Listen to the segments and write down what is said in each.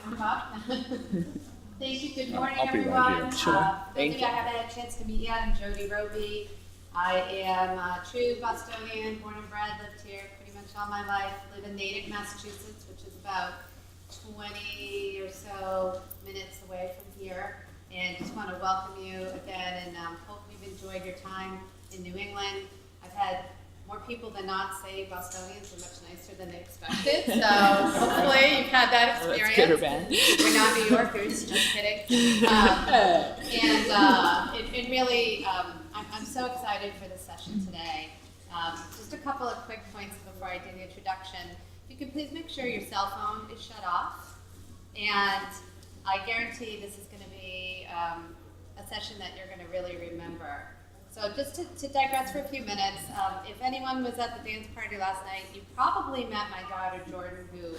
come up. Thank you. Good morning, I'll be everyone. right here. Sure. Those of you I haven't had a chance to meet yet, I'm Jody Roby. I am a true Bostonian, born and bred, lived here pretty much all my life. Live in Natick, Massachusetts, which is about 20 or so minutes away from here. And just want to welcome you again, and hope you've enjoyed your time in New England. I've had more people than not say Bostonians are much nicer than they expected, so hopefully you've had that experience. That's good or bad. We're not New Yorkers, just kidding. And really, I'm so excited for this session today. Just a couple of quick points before I do the introduction. If you could please make sure your cell phone is shut off, and I guarantee this is going to be a session that you're going to really remember. So just to digress for a few minutes, if anyone was at the dance party last night, you probably met my daughter Jordan, who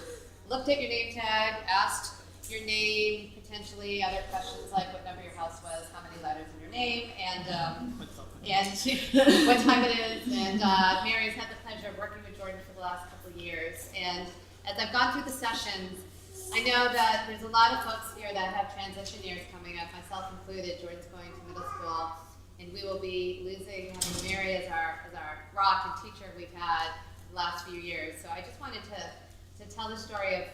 looked at your name tag, asked your name, potentially other questions like what number your house was, how many letters in your name, and what time it is. And Mary has had the pleasure of working with Jordan for the last couple of years. And as I've gone through the sessions, I know that there's a lot of folks here that have transition years coming up, myself included. Jordan's going to middle school. And we will be having Mary as our rock and teacher we've had the last few years. So I just wanted to tell the story of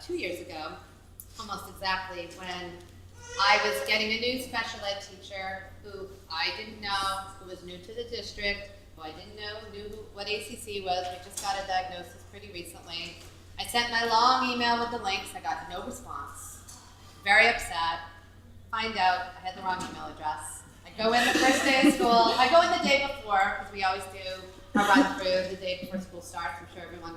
2 years ago, almost exactly, when I was getting a new special ed teacher who I didn't know, who was new to the district, who I didn't know knew what ACC was. We just got a diagnosis pretty recently. I sent my long email with the links. I got no response. Very upset. Find out I had the wrong email address. I go in the first day of school. I go in the day before, because we always do a run through the day before school starts. I'm sure everyone,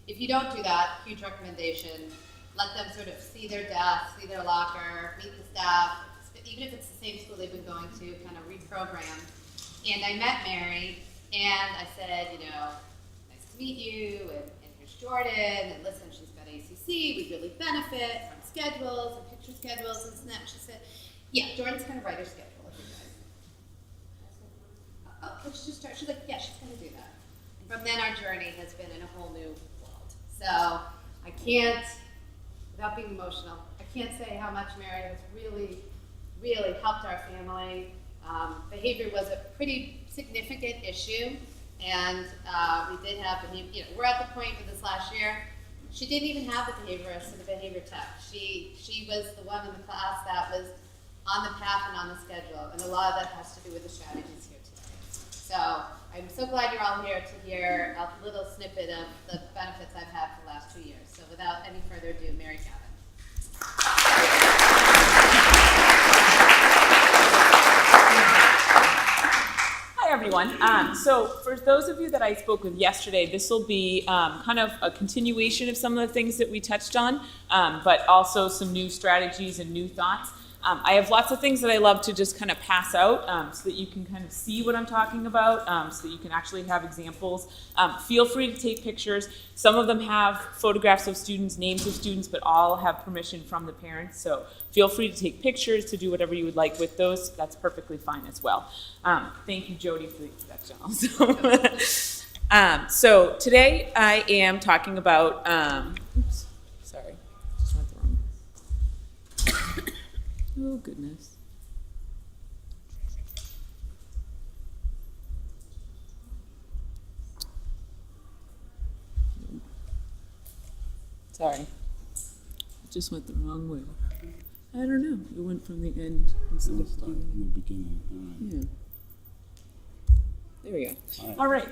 if you don't do that, huge recommendation. Let them sort of see their desk, see their locker, meet the staff, even if it's the same school they've been going to, kind of reprogram. And I met Mary, and I said, nice to meet you, and here's Jordan, and listen, she's got ACC, we really benefit from schedules and picture schedules and snap. She said, yeah, Jordan's going to write her schedule. Could you just start? She's like, yeah, she's going to do that. And from then, our journey has been in a whole new world. So I can't, without being emotional, I can't say how much Mary has really, really helped our family. Behavior was a pretty significant issue, and we did have, we're at the point with this last year, she didn't even have the behaviorist or the behavior tech. She was the one in the class that was on the path and on the schedule, and a lot of that has to do with the strategies here today. So I'm so glad you're all here to hear a little snippet of the benefits I've had for the last 2 years. So without any further ado, Mary Gavin. Hi, everyone. So for those of you that I spoke with yesterday, this will be kind of a continuation of some of the things that we touched on, but also some new strategies and new thoughts. I have lots of things that I love to just kind of pass out so that you can kind of see what I'm talking about, so that you can actually have examples. Feel free to take pictures. Some of them have photographs of students, names of students, but all have permission from the parents. So feel free to take pictures, to do whatever you would like with those. That's perfectly fine as well. Thank you, Jody, for the introduction also. So today I am talking about, oops, sorry, just went the wrong way. Oh, goodness. Sorry. Just went the wrong way. I don't know. It went from the end instead of the beginning. Yeah. There we go. All right.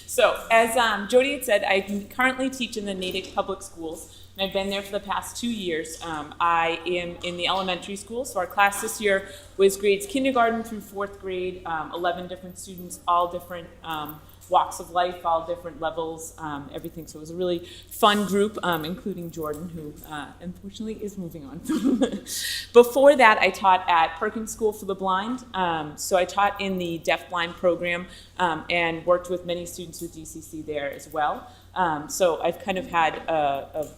So, as Jody had said, I currently teach in the Natick Public Schools, and I've been there for the past 2 years. I am in the elementary school, so our class this year was grades kindergarten through 4th grade, 11 different students, all different walks of life, all different levels, everything. So it was a really fun group, including Jordan, who unfortunately is moving on. Before that, I taught at Perkins School for the Blind. So I taught in the deaf-blind program and worked with many students with DCC there as well. So I've kind of had a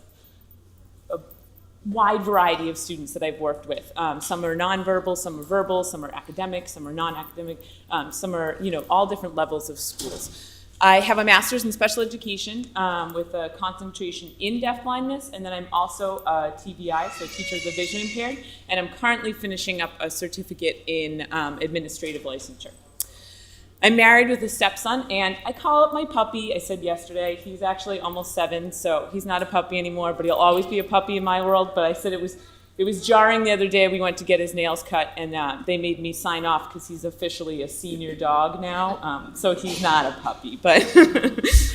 wide variety of students that I've worked with. Some are nonverbal, some are verbal, some are academic, some are non-academic, some are, all different levels of schools. I have a master's in special education with a concentration in deafblindness, and then I'm also a TVI, so teacher of the vision impaired, and I'm currently finishing up a certificate in administrative licensure. I'm married with a stepson, and I call it my puppy. I said yesterday, he's actually almost 7, so he's not a puppy anymore, but he'll always be a puppy in my world. But I said it was jarring the other day. We went to get his nails cut, and they made me sign off because he's officially a senior dog now. So he's not a puppy, but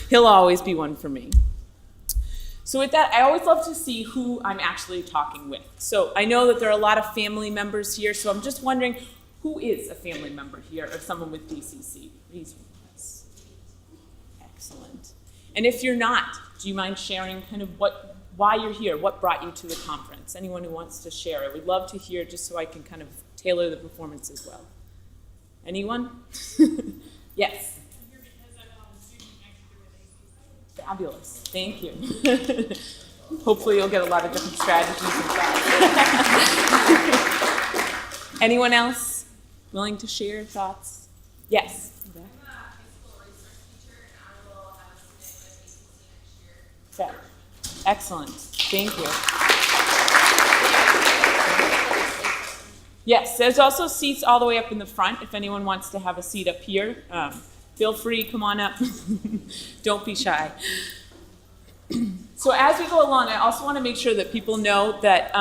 he'll always be one for me. So with that, I always love to see who I'm actually talking with. So I know that there are a lot of family members here, so I'm just wondering, who is a family member here or someone with DCC? Raise your hands. Excellent. And if you're not, do you mind sharing kind of why you're here? What brought you to the conference? Anyone who wants to share? I would love to hear, just so I can kind of tailor the performance as well. Anyone? Yes. I'm here because I'm a student next to Fabulous. Thank you. Hopefully you'll get a lot of different strategies and thoughts. Anyone else willing to share thoughts? Yes. I'm a high school research teacher, and I will have a student with ACC next year. Okay. Excellent. Thank you. Yes, there's also seats all the way up in the front. If anyone wants to have a seat up here, feel free, come on up. Don't be shy. So as we go along, I also want to make sure that people know that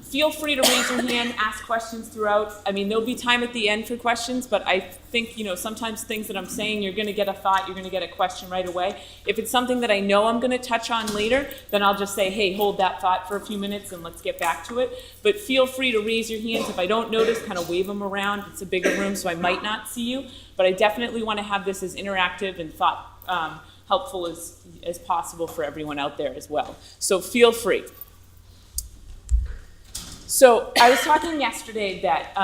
feel free to raise your hand, ask questions throughout. I mean, there'll be time at the end for questions, but I think, sometimes things that I'm saying, you're going to get a thought, you're going to get a question right away. If it's something that I know I'm going to touch on later, then I'll just say, hey, hold that thought for a few minutes and let's get back to it. But feel free to raise your hands. If I don't notice, kind of wave them around. It's a bigger room, so I might not see you. But I definitely want to have this as interactive and helpful as possible for everyone out there as well. So feel free. So I was talking yesterday that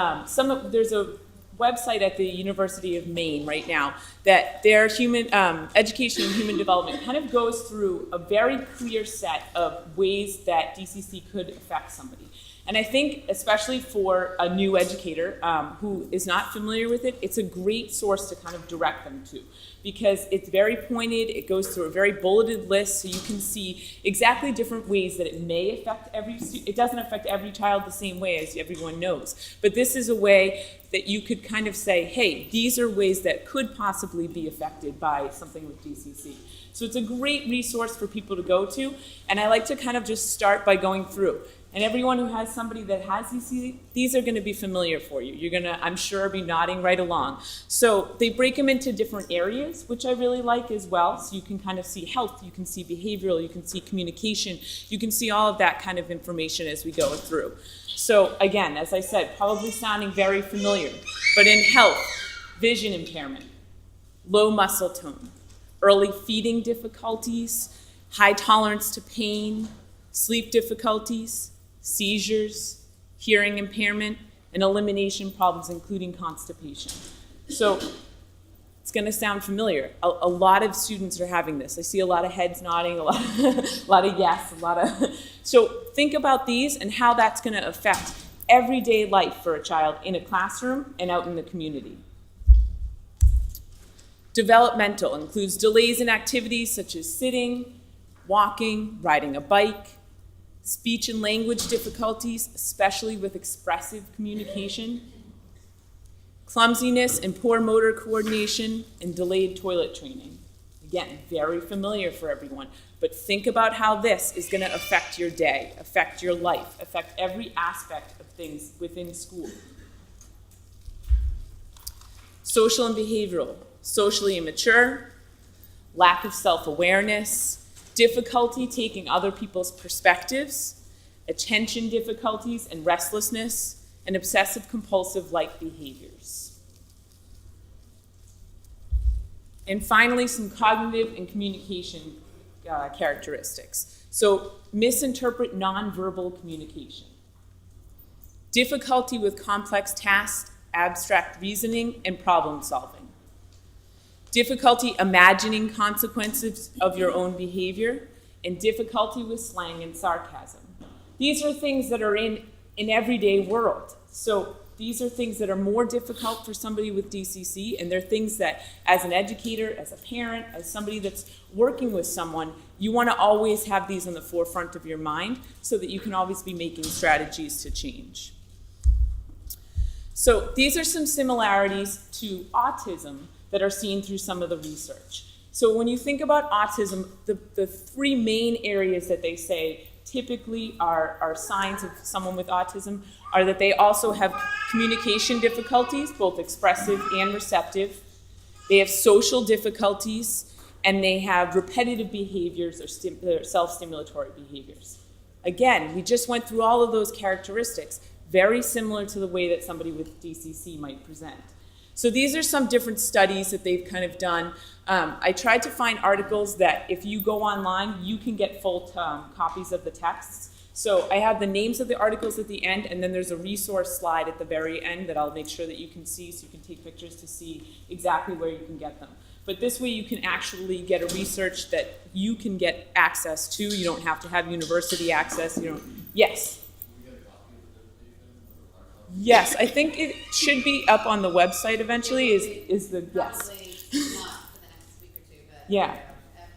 there's a website at the University of Maine right now that their education and human development kind of goes through a very clear set of ways that DCC could affect somebody. And I think, especially for a new educator who is not familiar with it, it's a great source to kind of direct them to, because it's very pointed, it goes through a very bulleted list, so you can see exactly different ways that it may affect every student. It doesn't affect every child the same way, as everyone knows, but this is a way that you could kind of say, hey, these are ways that could possibly be affected by something with DCC. So it's a great resource for people to go to, and I like to kind of just start by going through. And everyone who has somebody that has DCC, these are going to be familiar for you. You're going to, I'm sure, be nodding right along. So they break them into different areas, which I really like as well. So you can kind of see health, you can see behavioral, you can see communication, you can see all of that kind of information as we go through. So again, as I said, probably sounding very familiar, but in health, vision impairment, low muscle tone, early feeding difficulties, high tolerance to pain, sleep difficulties, seizures, hearing impairment, and elimination problems, including constipation. So it's going to sound familiar. A lot of students are having this. I see a lot of heads nodding, a lot of yes, So think about these and how that's going to affect everyday life for a child in a classroom and out in the community. Developmental includes delays in activities such as sitting, walking, riding a bike, speech and language difficulties, especially with expressive communication, clumsiness and poor motor coordination, and delayed toilet training. Again, very familiar for everyone, but think about how this is going to affect your day, affect your life, affect every aspect of things within school. Social and behavioral, socially immature, lack of self-awareness, difficulty taking other people's perspectives, attention difficulties and restlessness, and obsessive-compulsive-like behaviors. And finally, some cognitive and communication characteristics. So, misinterpret nonverbal communication, difficulty with complex tasks, abstract reasoning, and problem solving. Difficulty imagining consequences of your own behavior, and difficulty with slang and sarcasm. These are things that are in an everyday world. So these are things that are more difficult for somebody with DCC, and they're things that, as an educator, as a parent, as somebody that's working with someone, you want to always have these on the forefront of your mind so that you can always be making strategies to change. So these are some similarities to autism that are seen through some of the research. So when you think about autism, the three main areas that they say typically are signs of someone with autism are that they also have communication difficulties, both expressive and receptive. They have social difficulties, and they have repetitive behaviors or self-stimulatory behaviors. Again, we just went through all of those characteristics, very similar to the way that somebody with DCC might present. So these are some different studies that they've kind of done. I tried to find articles that if you go online, you can get full copies of the texts. So I have the names of the articles at the end, and then there's a resource slide at the very end that I'll make sure that you can see, so you can take pictures to see exactly where you can get them. But this way you can actually get a research that you can get access to. You don't have to have university access. Yes. Yes, I think it should be up on the website eventually, is the, yes. Probably not for the next week or two, but Yeah. there'll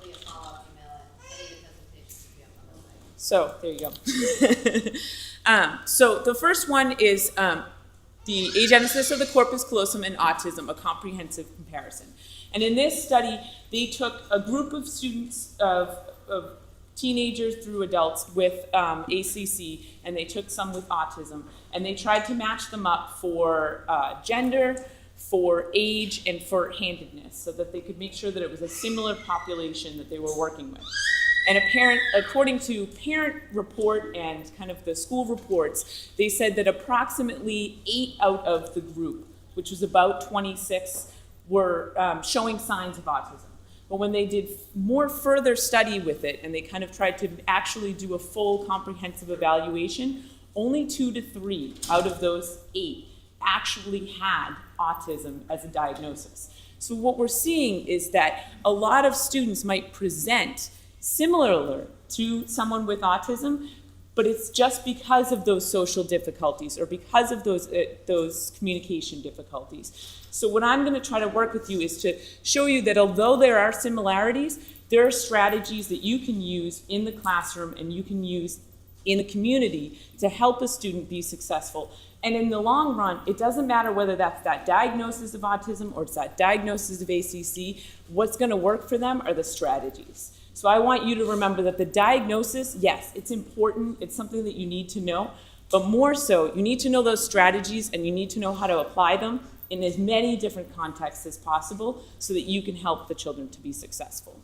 be a follow-up email and any of the presentations will be up on the website. So there you go. So the first one is the agenesis of the corpus callosum and autism, a comprehensive comparison. And in this study, they took a group of students of teenagers through adults with ACC, and they took some with autism, and they tried to match them up for gender, for age, and for handedness, so that they could make sure that it was a similar population that they were working with. And according to parent report and kind of the school reports, they said that approximately 8 out of the group, which was about 26, were showing signs of autism. But when they did more further study with it, and they kind of tried to actually do a full comprehensive evaluation, only 2 to 3 out of those 8 actually had autism as a diagnosis. So what we're seeing is that a lot of students might present similar to someone with autism, but it's just because of those social difficulties or because of those communication difficulties. So what I'm going to try to work with you is to show you that although there are similarities, there are strategies that you can use in the classroom and you can use in the community to help a student be successful. And in the long run, it doesn't matter whether that's that diagnosis of autism or it's that diagnosis of ACC, what's going to work for them are the strategies. So I want you to remember that the diagnosis, yes, it's important, it's something that you need to know, but more so, you need to know those strategies and you need to know how to apply them in as many different contexts as possible so that you can help the children to be successful.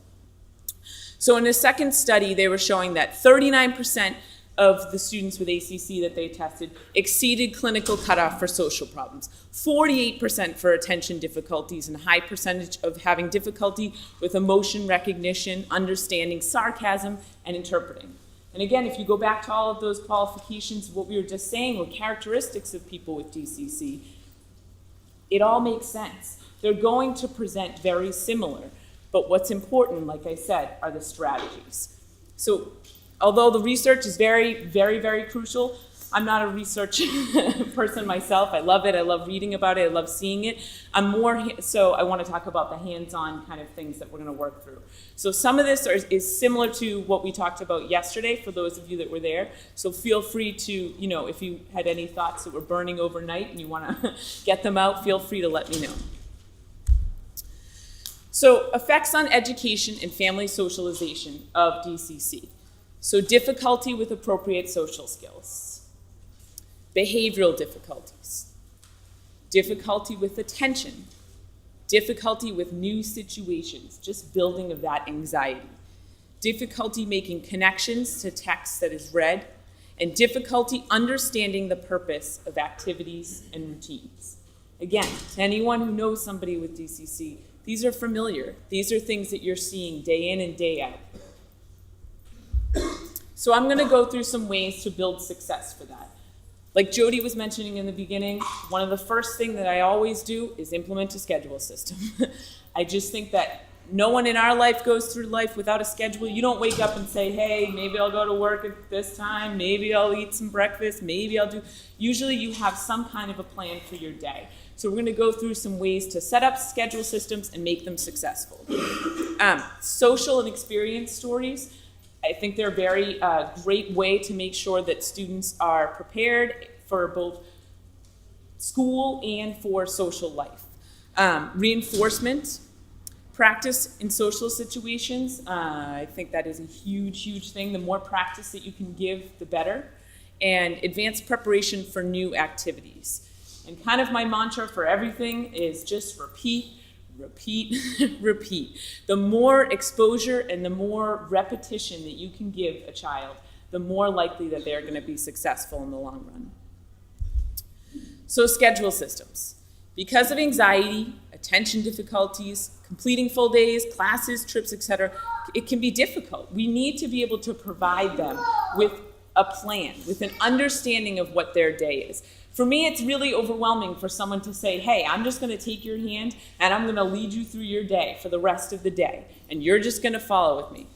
So in a second study, they were showing that 39% of the students with ACC that they tested exceeded clinical cutoff for social problems, 48% for attention difficulties, and a high percentage of having difficulty with emotion recognition, understanding, sarcasm, and interpreting. And again, if you go back to all of those qualifications, what we were just saying were characteristics of people with DCC, it all makes sense. They're going to present very similar, but what's important, like I said, are the strategies. So although the research is very, very, very crucial, I'm not a research person myself. I love it. I love reading about it. I love seeing it. So I want to talk about the hands-on kind of things that we're going to work through. So some of this is similar to what we talked about yesterday for those of you that were there. So feel free to, if you had any thoughts that were burning overnight and you want to get them out, feel free to let me know. So effects on education and family socialization of DCC. So difficulty with appropriate social skills, behavioral difficulties, difficulty with attention, difficulty with new situations, just building of that anxiety, difficulty making connections to text that is read, and difficulty understanding the purpose of activities and routines. Again, to anyone who knows somebody with DCC, these are familiar. These are things that you're seeing day in and day out. So I'm going to go through some ways to build success for that. Like Jody was mentioning in the beginning, one of the first things that I always do is implement a schedule system. I just think that No one in our life goes through life without a schedule. You don't wake up and say, hey, maybe I'll go to work at this time, maybe I'll eat some breakfast, maybe I'll do. Usually you have some kind of a plan for your day. So we're going to go through some ways to set up schedule systems and make them successful. Social and experience stories. I think they're a very great way to make sure that students are prepared for both school and for social life. Reinforcement, practice in social situations. I think that is a huge, huge thing. The more practice that you can give, the better. And advanced preparation for new activities. And kind of my mantra for everything is just repeat, repeat, repeat. The more exposure and the more repetition that you can give a child, the more likely that they're going to be successful in the long run. So schedule systems. Because of anxiety, attention difficulties, completing full days, classes, trips, etc., it can be difficult. We need to be able to provide them with a plan, with an understanding of what their day is. For me, it's really overwhelming for someone to say, hey, I'm just going to take your hand and I'm going to lead you through your day for the rest of the day, and you're just going to follow with me.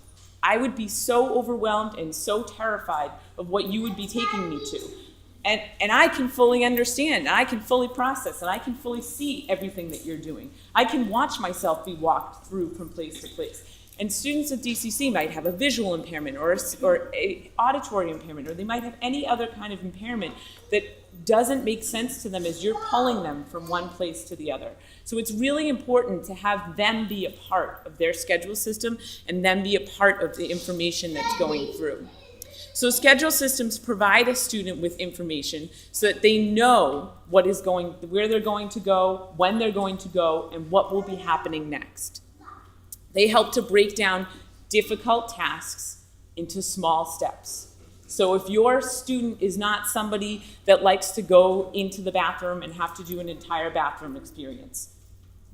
I would be so overwhelmed and so terrified of what you would be taking me to. And I can fully understand, and I can fully process, and I can fully see everything that you're doing. I can watch myself be walked through from place to place. And students at DCC might have a visual impairment or a auditory impairment, or they might have any other kind of impairment that doesn't make sense to them as you're pulling them from one place to the other. So it's really important to have them be a part of their schedule system and them be a part of the information that's going through. So schedule systems provide a student with information so that they know where they're going to go, when they're going to go, and what will be happening next. They help to break down difficult tasks into small steps. So if your student is not somebody that likes to go into the bathroom and have to do an entire bathroom experience,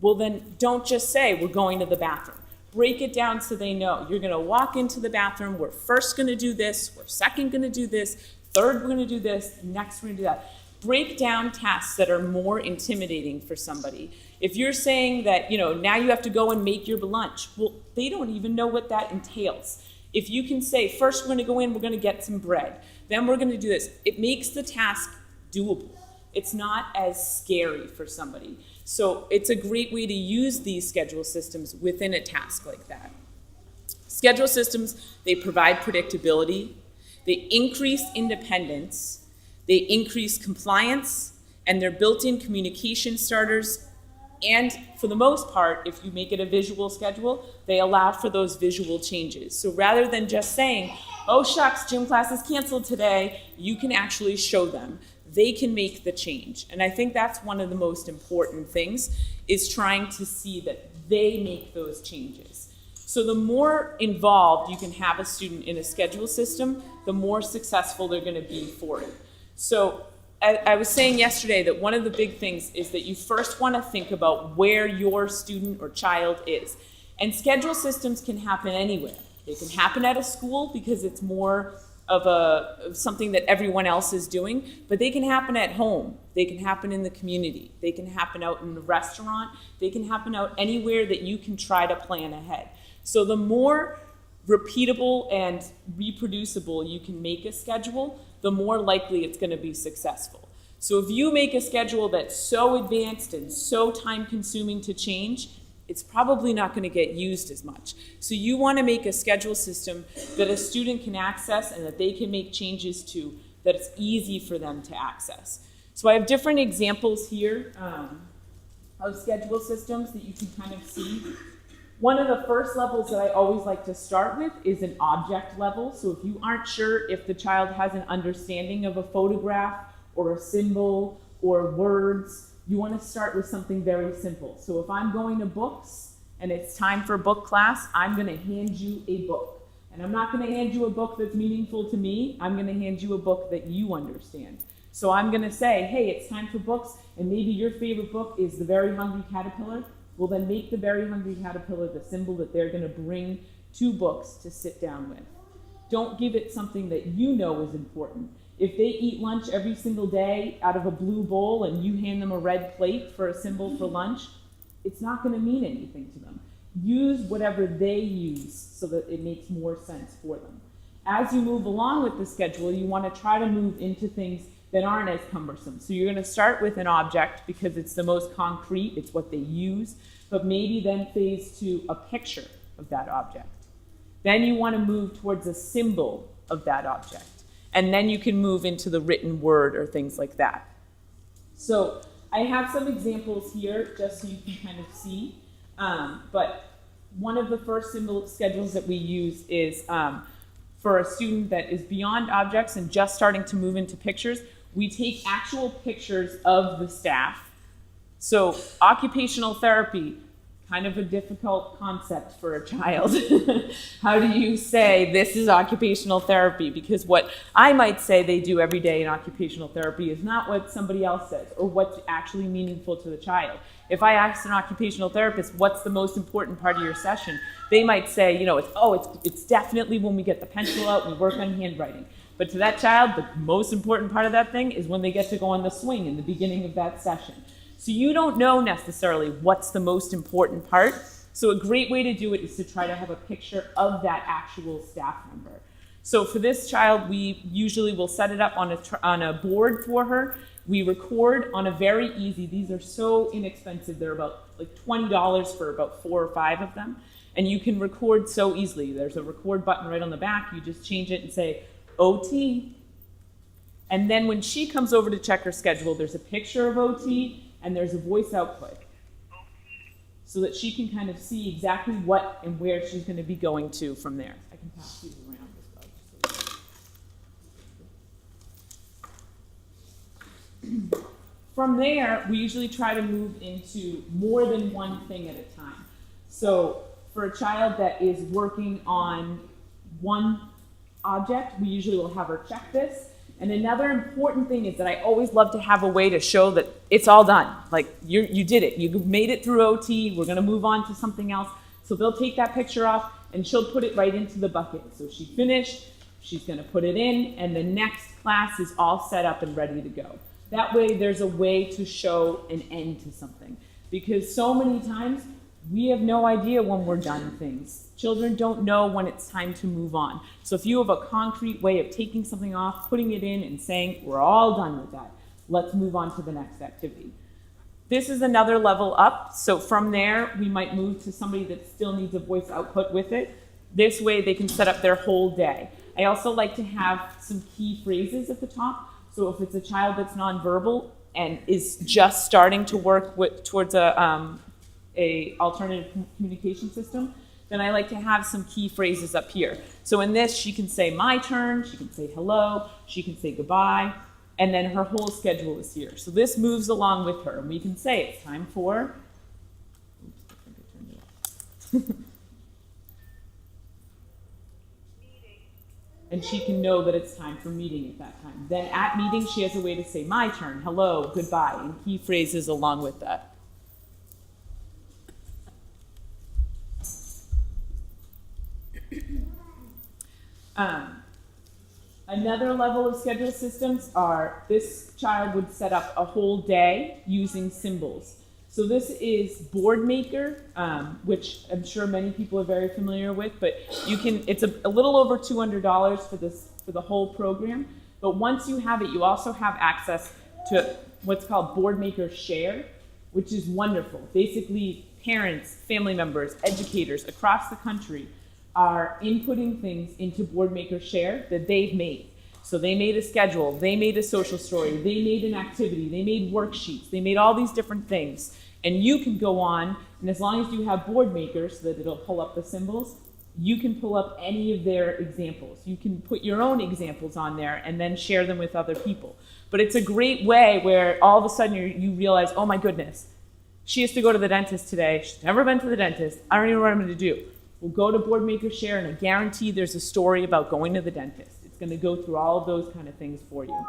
well then don't just say we're going to the bathroom. Break it down so they know. You're going to walk into the bathroom, we're first going to do this, we're second going to do this, third we're going to do this, next we're going to do that. Break down tasks that are more intimidating for somebody. If you're saying that, now you have to go and make your lunch, well, they don't even know what that entails. If you can say, first we're going to go in, we're going to get some bread, then we're going to do this, it makes the task doable. It's not as scary for somebody. So it's a great way to use these schedule systems within a task like that. Schedule systems, they provide predictability, they increase independence, they increase compliance, and they're built-in communication starters. And for the most part, if you make it a visual schedule, they allow for those visual changes. So rather than just saying, oh shucks, gym class is canceled today, you can actually show them. They can make the change. And I think that's one of the most important things, is trying to see that they make those changes. So the more involved you can have a student in a schedule system, the more successful they're going to be for it. So I was saying yesterday that one of the big things is that you first want to think about where your student or child is. And schedule systems can happen anywhere. They can happen at a school because it's more of something that everyone else is doing, but they can happen at home. They can happen in the community. They can happen out in the restaurant. They can happen out anywhere that you can try to plan ahead. So the more repeatable and reproducible you can make a schedule, the more likely it's going to be successful. So if you make a schedule that's so advanced and so time-consuming to change, it's probably not going to get used as much. So you want to make a schedule system that a student can access and that they can make changes to, that it's easy for them to access. So I have different examples here of schedule systems that you can kind of see. One of the first levels that I always like to start with is an object level. So if you aren't sure if the child has an understanding of a photograph or a symbol or words, you want to start with something very simple. So if I'm going to books and it's time for book class, I'm going to hand you a book. And I'm not going to hand you a book that's meaningful to me. I'm going to hand you a book that you understand. So I'm going to say, hey, it's time for books, and maybe your favorite book is The Very Hungry Caterpillar. Well, then make The Very Hungry Caterpillar the symbol that they're going to bring to books to sit down with. Don't give it something that you know is important. If they eat lunch every single day out of a blue bowl and you hand them a red plate for a symbol for lunch, it's not going to mean anything to them. use whatever they use so that it makes more sense for them. As you move along with the schedule, you want to try to move into things that aren't as cumbersome. So you're going to start with an object because it's the most concrete, it's what they use, but maybe then phase to a picture of that object. Then you want to move towards a symbol of that object. And then you can move into the written word or things like that. So I have some examples here just so you can kind of see. But one of the first symbol schedules that we use is for a student that is beyond objects and just starting to move into pictures. We take actual pictures of the staff. So occupational therapy, kind of a difficult concept for a child. How do you say this is occupational therapy? Because what I might say they do every day in occupational therapy is not what somebody else says or what's actually meaningful to the child. If I ask an occupational therapist, what's the most important part of your session? They might say, it's definitely when we get the pencil out and we work on handwriting. But to that child, the most important part of that thing is when they get to go on the swing in the beginning of that session. So you don't know necessarily what's the most important part. So a great way to do it is to try to have a picture of that actual staff member. So for this child, we usually will set it up on a board for her. We record on a very easy, these are so inexpensive, they're about like $20 for about 4 or 5 of them. And you can record so easily. There's a record button right on the back. You just change it and say, OT. And then when she comes over to check her schedule, there's a picture of OT and there's a voice output so that she can kind of see exactly what and where she's going to be going to from there. I can pass these around as well. From there, we usually try to move into more than one thing at a time. So for a child that is working on one object, we usually will have her check this. And another important thing is that I always love to have a way to show that it's all done. Like you did it. You made it through OT. We're going to move on to something else. So they'll take that picture off and she'll put it right into the bucket. So she finished. She's going to put it in and the next class is all set up and ready to go. That way there's a way to show an end to something. Because so many times we have no idea when we're done things. Children don't know when it's time to move on. So if you have a concrete way of taking something off, putting it in and saying, we're all done with that, let's move on to the next activity. This is another level up. So from there, we might move to somebody that still needs a voice output with it. This way they can set up their whole day. I also like to have some key phrases at the top. So if it's a child that's nonverbal and is just starting to work towards a alternative communication system, then I like to have some key phrases up here. So in this, she can say my turn, she can say hello, she can say goodbye, and then her whole schedule is here. So this moves along with her, and we can say it's time for, oops, I think I turned it off. And she can know that it's time for meeting at that time. Then at meeting, she has a way to say my turn, hello, goodbye, and key phrases along with that. Another level of schedule systems are, this child would set up a whole day using symbols. So this is Boardmaker, which I'm sure many people are very familiar with, but it's a little over $200 for the whole program. But once you have it, you also have access to what's called Boardmaker Share, which is wonderful. Basically, parents, family members, educators across the country are inputting things into Boardmaker Share that they've made. So they made a schedule, they made a social story, they made an activity, they made worksheets, they made all these different things. And you can go on, and as long as you have Boardmaker so that it'll pull up the symbols, you can pull up any of their examples. You can put your own examples on there and then share them with other people. But it's a great way where all of a sudden you realize, oh my goodness, she has to go to the dentist today. She's never been to the dentist. I don't even know what I'm going to do. We'll go to Boardmaker Share, and I guarantee there's a story about going to the dentist. It's going to go through all of those kind of things for you.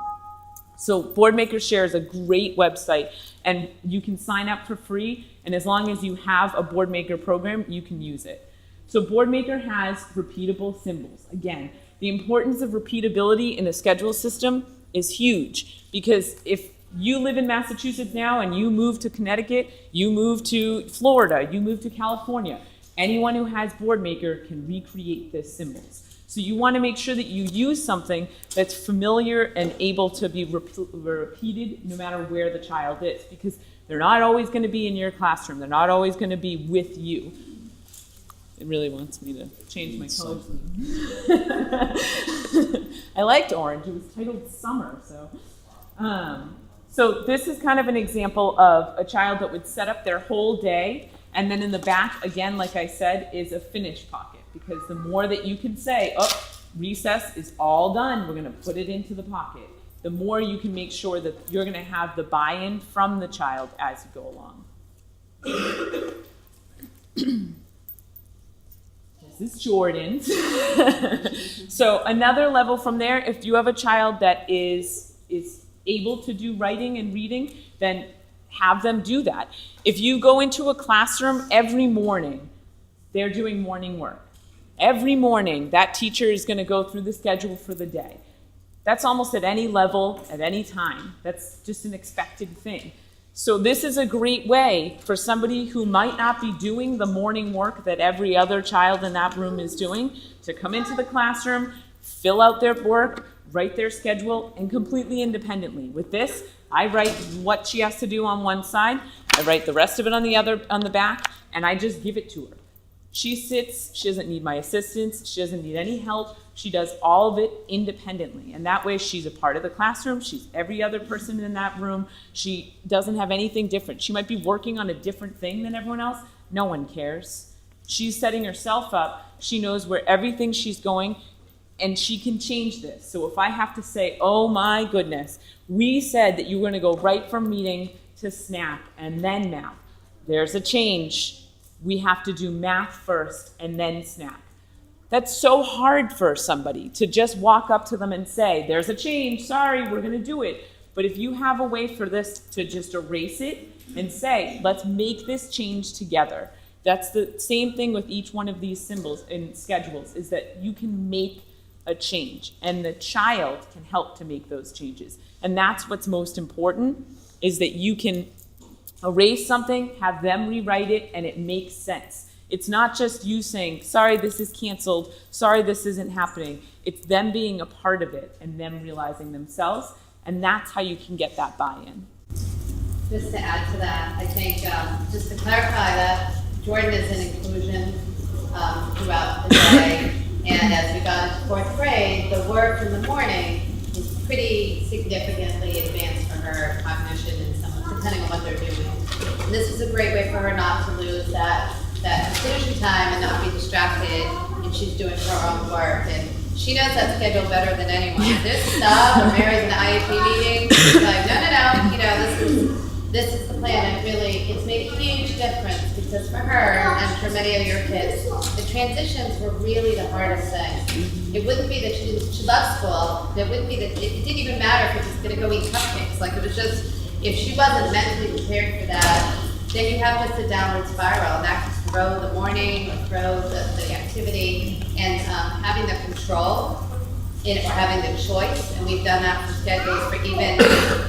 So Boardmaker Share is a great website, and you can sign up for free, and as long as you have a Boardmaker program, you can use it. So Boardmaker has repeatable symbols. Again, the importance of repeatability in a schedule system is huge, because if you live in Massachusetts now and you move to Connecticut, you move to Florida, you move to California, Anyone who has Boardmaker can recreate the symbols. So you want to make sure that you use something that's familiar and able to be repeated no matter where the child is, because they're not always going to be in your classroom. They're not always going to be with you. It really wants me to change my color scheme. I liked orange. It was titled Summer. So this is kind of an example of a child that would set up their whole day, and then in the back, again, like I said, is a finish pocket, because the more that you can say, oh, recess is all done, we're going to put it into the pocket, the more you can make sure that you're going to have the buy-in from the child as you go along. This is Jordan's. So another level from there, if you have a child that is able to do writing and reading, then have them do that. If you go into a classroom every morning, they're doing morning work. Every morning, that teacher is going to go through the schedule for the day. That's almost at any level, at any time. That's just an expected thing. So this is a great way for somebody who might not be doing the morning work that every other child in that room is doing to come into the classroom, fill out their work, write their schedule, and completely independently. With this, I write what she has to do on one side, I write the rest of it on the back, and I just give it to her. She sits, she doesn't need my assistance, she doesn't need any help, she does all of it independently. And that way she's a part of the classroom, she's every other person in that room, she doesn't have anything different. She might be working on a different thing than everyone else, no one cares. She's setting herself up, she knows where everything she's going, and she can change this. So if I have to say, oh my goodness, we said that you were gonna go right from meeting to snap and then math. There's a change. We have to do math first and then snap. That's so hard for somebody to just walk up to them and say, there's a change, sorry, we're gonna do it. But if you have a way for this to just erase it and say, let's make this change together. That's the same thing with each one of these symbols and schedules, is that you can make a change and the child can help to make those changes. And that's what's most important, is that you can erase something, have them rewrite it, and it makes sense. It's not just you saying, sorry, this is canceled, sorry, this isn't happening. It's them being a part of it and them realizing themselves, and that's how you can get that buy-in. Just to add to that, I think, just to clarify that Jordan is in inclusion throughout the day, and as we got into fourth grade, the work in the morning is pretty significantly advanced for her cognition and depending on what they're doing. And this is a great way for her not to lose that inclusion time and not be distracted, and she's doing her own work. And she knows that schedule better than anyone. This stuff, when Mary's in the IEP meeting, she's like, no, you know, this is the plan. And really, it's made a huge difference, because for her and for many of your kids, the transitions were really the hardest thing. It wouldn't be that she loved school. It wouldn't be that it didn't even matter if it was going to go eat cupcakes. Like, it was just, if she wasn't mentally prepared for that, then you have just a downward spiral, and that can throw the morning or throw the activity. And having the control or having the choice, and we've done that for schedules for even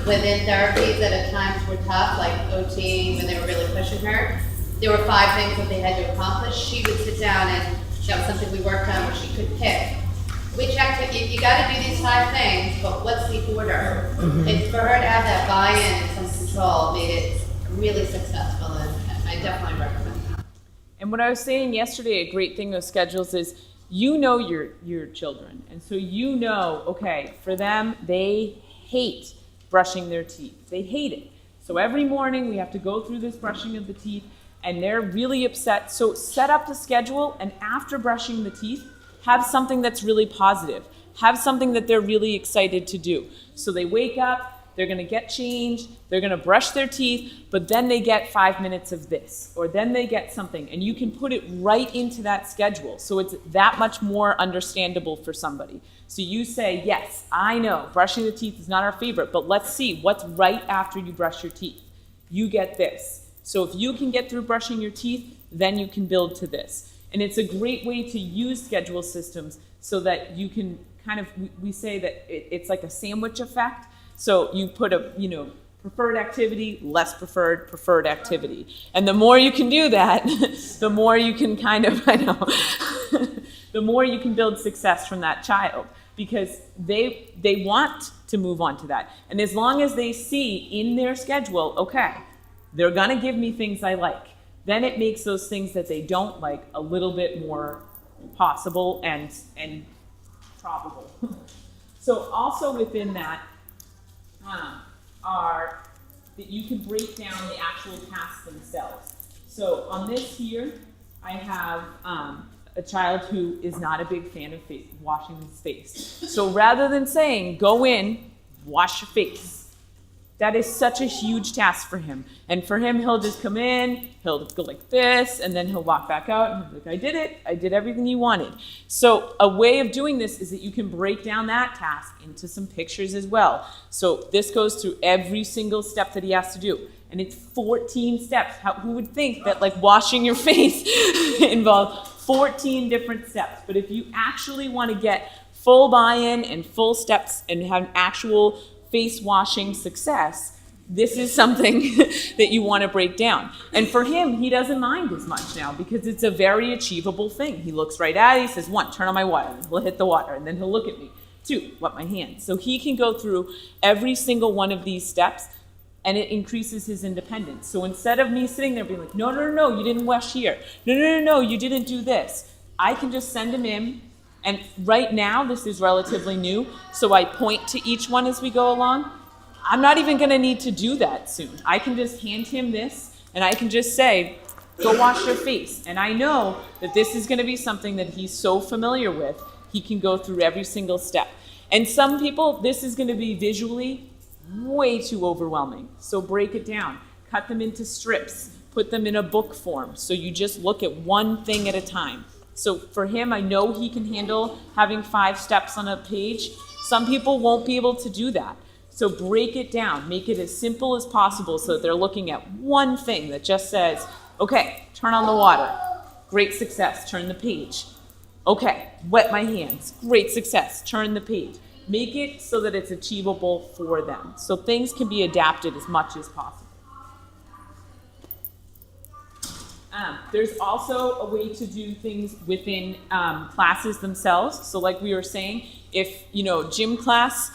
within therapies that at times were tough, like OT, when they were really pushing her. There were 5 things that they had to accomplish. She would sit down, and that was something we worked on, where she could pick which activity. You got to do these 5 things, but what's the order? It's for her to have that buy-in and some control made it really successful, and I definitely recommend that. And what I was saying yesterday, a great thing with schedules is, you know your children, and so you know, okay, for them, they hate brushing their teeth. They hate it. So every morning we have to go through this brushing of the teeth, and they're really upset. So set up the schedule, and after brushing the teeth, have something that's really positive. Have something that they're really excited to do. So they wake up, they're gonna get changed, they're gonna brush their teeth, but then they get 5 minutes of this, or then they get something, and you can put it right into that schedule. So it's that much more understandable for somebody. So you say, yes, I know brushing the teeth is not our favorite, but let's see what's right after you brush your teeth. You get this. So if you can get through brushing your teeth, then you can build to this. And it's a great way to use schedule systems so that you can kind of, we say that it's like a sandwich effect. So you put preferred activity, less preferred activity. And the more you can do that, the more you can the more you can build success from that child, because they want to move on to that. And as long as they see in their schedule, okay, they're gonna give me things I like, then it makes those things that they don't like a little bit more possible and probable. So also within that are that you can break down the actual tasks themselves. So on this here, I have a child who is not a big fan of washing his face. So rather than saying, go in, wash your face, that is such a huge task for him. And for him, he'll just come in, he'll go like this, and then he'll walk back out, and he'll be like, I did it, I did everything you wanted. So a way of doing this is that you can break down that task into some pictures as well. So this goes through every single step that he has to do. And it's 14 steps. Who would think that like washing your face involves 14 different steps? But if you actually want to get full buy-in and full steps and have an actual face washing success, this is something that you want to break down. And for him, he doesn't mind as much now because it's a very achievable thing. He looks right at it, he says, 1, turn on my water, and he'll hit the water, and then he'll look at me. 2, wet my hands. So he can go through every single one of these steps, and it increases his independence. So instead of me sitting there being like, no, you didn't wash here. No, you didn't do this. I can just send him in. And right now, this is relatively new, so I point to each one as we go along. I'm not even gonna need to do that soon. I can just hand him this, and I can just say, go wash your face. And I know that this is gonna be something that he's so familiar with, he can go through every single step. And some people, this is gonna be visually way too overwhelming. So break it down, cut them into strips, put them in a book form, so you just look at one thing at a time. So for him, I know he can handle having 5 steps on a page. Some people won't be able to do that. So break it down, make it as simple as possible so that they're looking at one thing that just says, okay, turn on the water, great success, turn the page. Okay, wet my hands, great success, turn the page. Make it so that it's achievable for them. So things can be adapted as much as possible. There's also a way to do things within classes themselves. So like we were saying, if, gym class,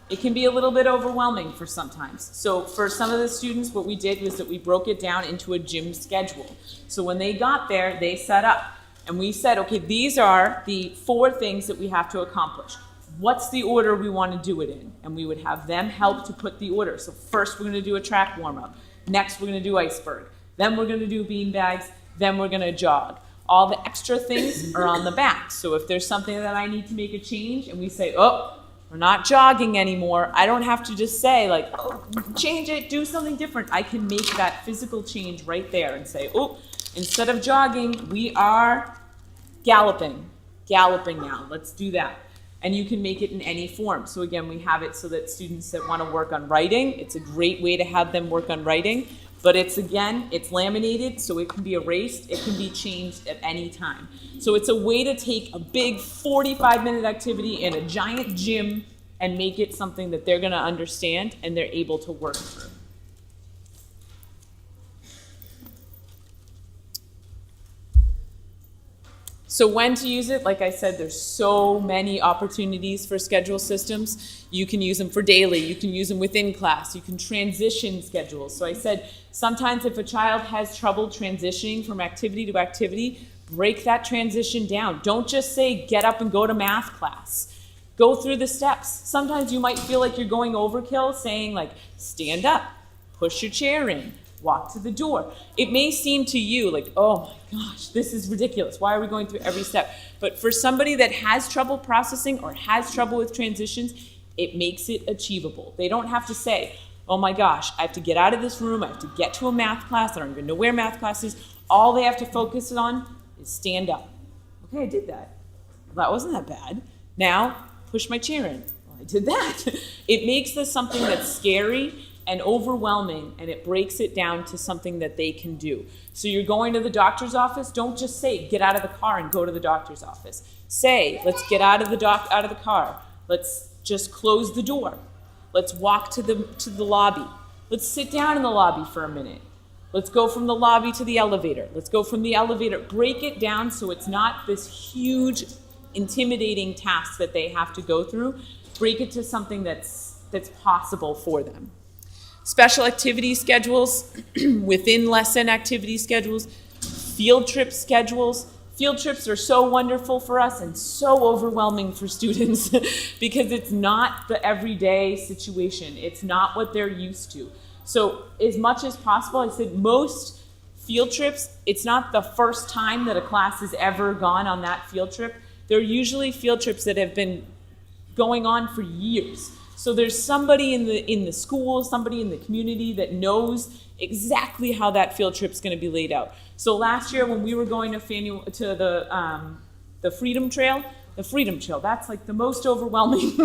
it can be a little bit overwhelming for sometimes. So for some of the students, what we did was that we broke it down into a gym schedule. So when they got there, they set up. And we said, okay, these are the 4 things that we have to accomplish. What's the order we want to do it in? And we would have them help to put the order. So first we're going to do a track warm-up. Next we're going to do iceberg. Then we're going to do bean bags. Then we're going to jog. All the extra things are on the back. So if there's something that I need to make a change and we say, oh, we're not jogging anymore, I don't have to just say like, oh, change it, do something different. I can make that physical change right there and say, oh, instead of jogging, we are galloping. Galloping now. Let's do that. And you can make it in any form. So again, we have it so that students that want to work on writing, it's a great way to have them work on writing. But it's laminated, so it can be erased, it can be changed at any time. So it's a way to take a big 45-minute activity in a giant gym and make it something that they're gonna understand and they're able to work through. So when to use it, like I said, there's so many opportunities for schedule systems. You can use them for daily, you can use them within class, you can transition schedules. So I said, sometimes if a child has trouble transitioning from activity to activity, break that transition down. Don't just say, get up and go to math class. Go through the steps. Sometimes you might feel like you're going overkill, saying like, stand up, push your chair in, walk to the door. It may seem to you like, oh my gosh, this is ridiculous. Why are we going through every step? But for somebody that has trouble processing or has trouble with transitions, it makes it achievable. They don't have to say, oh my gosh, I have to get out of this room, I have to get to a math class, I don't even know where math class is. All they have to focus on is stand up. Okay, I did that. Well, that wasn't that bad. Now, push my chair in. Well, I did that. It makes this something that's scary and overwhelming, and it breaks it down to something that they can do. So you're going to the doctor's office, don't just say, get out of the car and go to the doctor's office. Say, let's get out of the car. Let's just close the door. Let's walk to the lobby. Let's sit down in the lobby for a minute. Let's go from the lobby to the elevator. Let's go from the elevator. Break it down so it's not this huge, intimidating task that they have to go through. Break it to something that's possible for them. Special activity schedules within lesson activity schedules, field trip schedules. Field trips are so wonderful for us and so overwhelming for students because it's not the everyday situation. It's not what they're used to. So as much as possible, I said most field trips, it's not the first time that a class has ever gone on that field trip. They're usually field trips that have been going on for years. So there's somebody in the school, somebody in the community that knows exactly how that field trip's going to be laid out. So last year when we were going to the Freedom Trail, that's like the most overwhelming.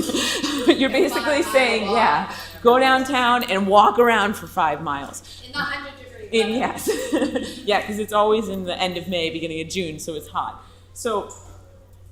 You're basically saying, yeah, go downtown and walk around for 5 miles. In the 100-degree weather. Yes, yeah, because it's always in the end of May, beginning of June, so it's hot. So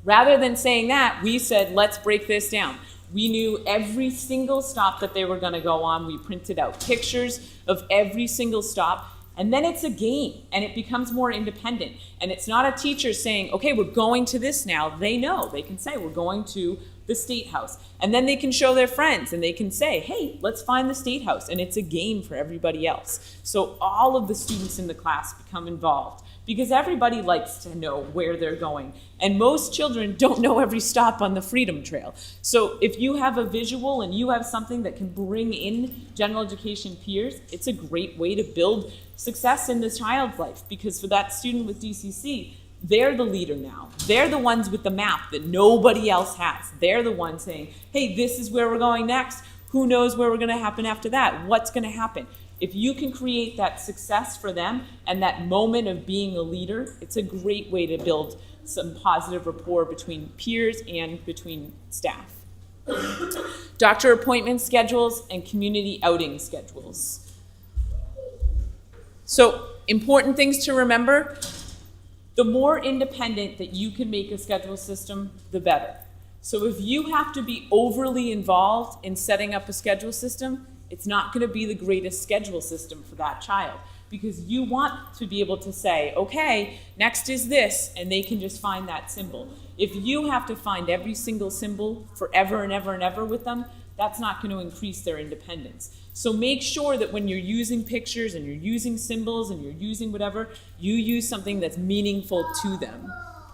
rather than saying that, we said, let's break this down. We knew every single stop that they were going to go on. We printed out pictures of every single stop. And then it's a game, and it becomes more independent. And it's not a teacher saying, okay, we're going to this now. They know. They can say, we're going to the State House. And then they can show their friends, and they can say, hey, let's find the State House. And it's a game for everybody else. So all of the students in the class become involved, because everybody likes to know where they're going. And most children don't know every stop on the Freedom Trail. So if you have a visual and you have something that can bring in general education peers, it's a great way to build success in this child's life. Because for that student with DCC, they're the leader now. They're the ones with the map that nobody else has. They're the ones saying, hey, this is where we're going next. Who knows where we're going to happen after that? What's going to happen? If you can create that success for them and that moment of being a leader, it's a great way to build some positive rapport between peers and between staff. Doctor appointment schedules and community outing schedules. So, important things to remember. The more independent that you can make a schedule system, the better. So if you have to be overly involved in setting up a schedule system, it's not going to be the greatest schedule system for that child, because you want to be able to say, okay, next is this, and they can just find that symbol. If you have to find every single symbol forever and ever and ever with them, that's not going to increase their independence. So make sure that when you're using pictures and you're using symbols and you're using whatever, you use something that's meaningful to them.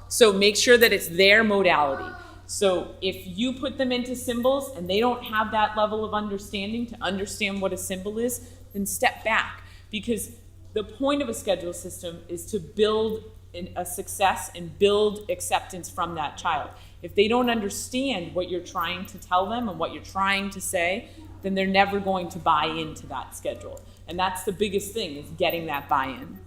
So make sure that it's their modality. So if you put them into symbols and they don't have that level of understanding to understand what a symbol is, then step back. Because the point of a schedule system is to build a success and build acceptance from that child. If they don't understand what you're trying to tell them and what you're trying to say, then they're never going to buy into that schedule. And that's the biggest thing, is getting that buy-in.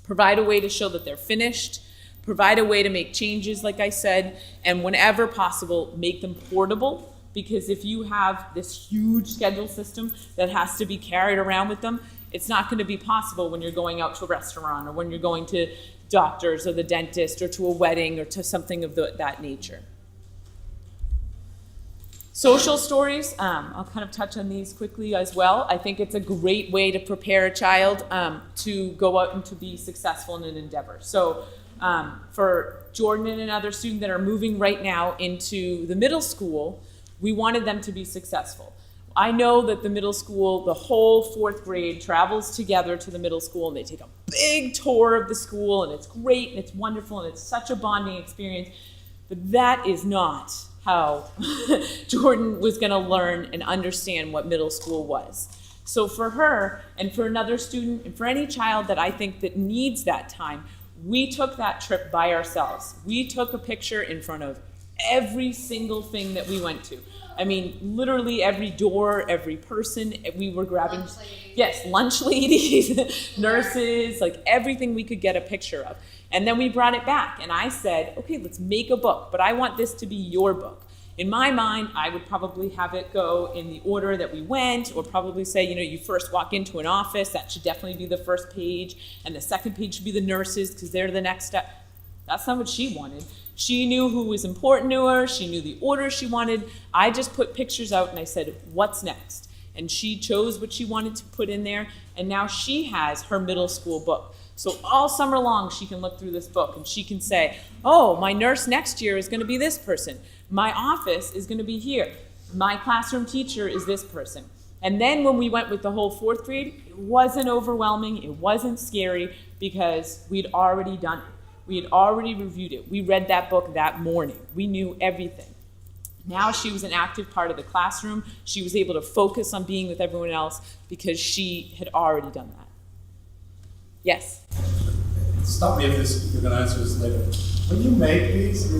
Provide a way to show that they're finished. Provide a way to make changes, like I said, and whenever possible, make them portable, because if you have this huge schedule system that has to be carried around with them, it's not going to be possible when you're going out to a restaurant or when you're going to doctors or the dentist or to a wedding or to something of that nature. Social stories, I'll kind of touch on these quickly as well. I think it's a great way to prepare a child to go out and to be successful in an endeavor. So for Jordan and another student that are moving right now into the middle school, we wanted them to be successful. I know that the middle school, the whole 4th grade travels together to the middle school, and they take a big tour of the school, and it's great and it's wonderful and it's such a bonding experience. But that is not how Jordan was going to learn and understand what middle school was. So for her and for another student and for any child that I think that needs that time, we took that trip by ourselves. We took a picture in front of every single thing that we went to. I mean, literally every door, every person. We were grabbing, lunch ladies, nurses, like everything we could get a picture of. And then we brought it back, and I said, okay, let's make a book, but I want this to be your book. In my mind, I would probably have it go in the order that we went, or probably say, you first walk into an office, that should definitely be the first page, and the second page should be the nurses, because they're the next step. That's not what she wanted. She knew who was important to her. She knew the order she wanted. I just put pictures out, and I said, what's next? and she chose what she wanted to put in there, and now she has her middle school book. So all summer long, she can look through this book and she can say, oh, my nurse next year is going to be this person. My office is going to be here. My classroom teacher is this person. And then when we went with the whole 4th grade, it wasn't overwhelming, it wasn't scary, because we'd already done it. We had already reviewed it. We read that book that morning. We knew everything. Now she was an active part of the classroom. She was able to focus on being with everyone else because she had already done that. Yes? Stop me if you're going to answer this later. When you make these,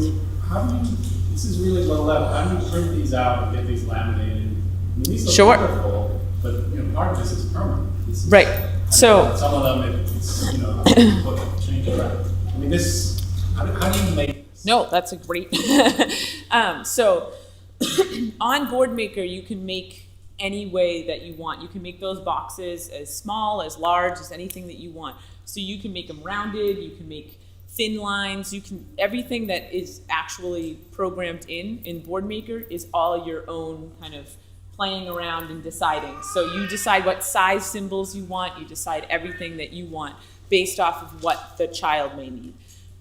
how do you, this is really low level, how do you print these out and get these laminated? I mean, these look Sure. wonderful, but part of this is permanent. Right. So some of them, it's change it around. I mean, this, how do you make this? No, that's a great. So on BoardMaker, you can make any way that you want. You can make those boxes as small, as large, as anything that you want. So you can make them rounded, you can make thin lines, you can, everything that is actually programmed in BoardMaker is all your own kind of playing around and deciding. So you decide what size symbols you want, you decide everything that you want based off of what the child may need.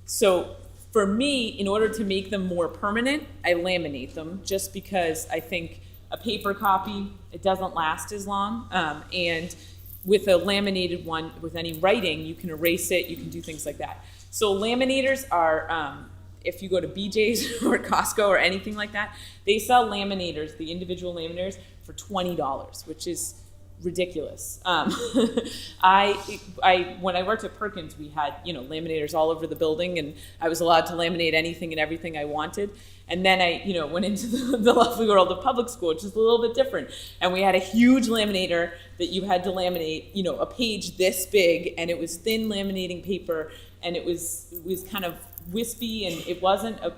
So for me, in order to make them more permanent, I laminate them just because I think a paper copy, it doesn't last as long. And with a laminated one, with any writing, you can erase it, you can do things like that. So laminators are, if you go to BJ's or Costco or anything like that, they sell laminators, the individual laminators, for $20, which is ridiculous. When I worked at Perkins, we had laminators all over the building, and I was allowed to laminate anything and everything I wanted. And then I went into the lovely world of public school, which is a little bit different. And we had a huge laminator that you had to laminate, a page this big, and it was thin laminating paper, and it was kind of wispy, and it wasn't a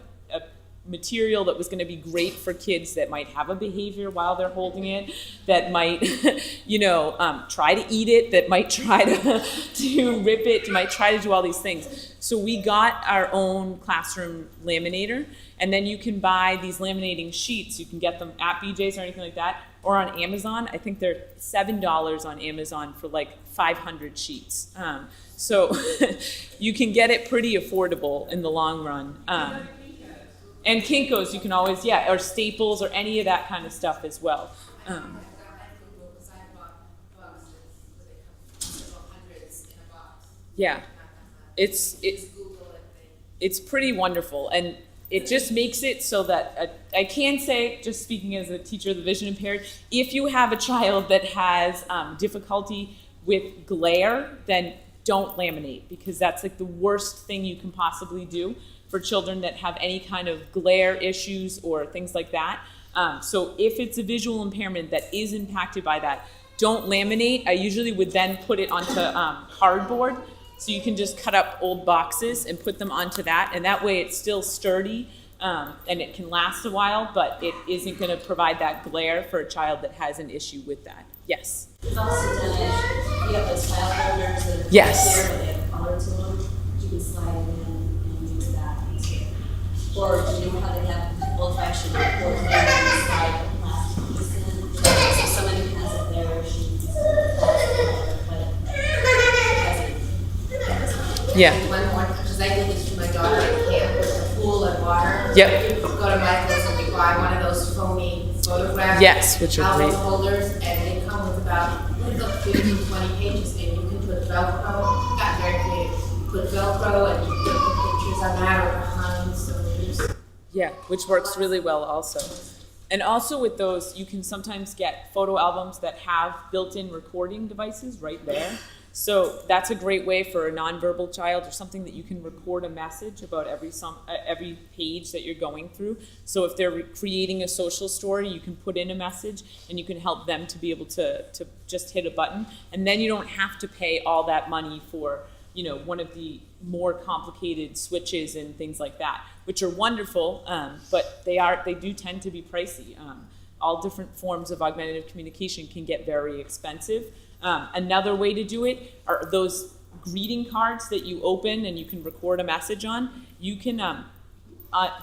material that was going to be great for kids that might have a behavior while they're holding it, that might, try to eat it, that might try to rip it, might try to do all these things. So we got our own classroom laminator, and then you can buy these laminating sheets. You can get them at BJ's or anything like that, or on Amazon. I think they're $7 on Amazon for like 500 sheets. So you can get it pretty affordable in the long run. And Kinko's, you can always, or Staples or any of that kind of stuff as well. Yeah, it's pretty wonderful, and it just makes it so that I can say, just speaking as a teacher of the vision impaired, if you have a child that has difficulty with glare, then don't laminate, because that's like the worst thing you can possibly do for children that have any kind of glare issues or things like that. So if it's a visual impairment that is impacted by that, don't laminate. I usually would then put it onto cardboard. So you can just cut up old boxes and put them onto that, and that way it's still sturdy and it can last a while, but it isn't going to provide that glare for a child that has an issue with that. Yes? It's also done it, you have those file folders that are Yes. there, but they have color to them. You can slide them in and use that easier. Or do you know how they have old-fashioned report and slide the plastic piece in? So somebody has it there, she can use the plastic, but Yeah. One more, because I did this to my daughter at camp with the pool and water. Yep. You go to Michael's and you buy one of those foamy photographs. Yes, which are great. Album holders, and they come with about, 15, 20 pages, and you can put Velcro, got very creative. Put Velcro and you put the pictures on that or behind, so there's. Yeah, which works really well also. And also with those, you can sometimes get photo albums that have built-in recording devices right there. So that's a great way for a nonverbal child or something that you can record a message about every page that you're going through. So if they're creating a social story, you can put in a message and you can help them to be able to just hit a button. And then you don't have to pay all that money for, one of the more complicated switches and things like that, which are wonderful, but they do tend to be pricey. All different forms of augmentative communication can get very expensive. Another way to do it are those greeting cards that you open and you can record a message on. You can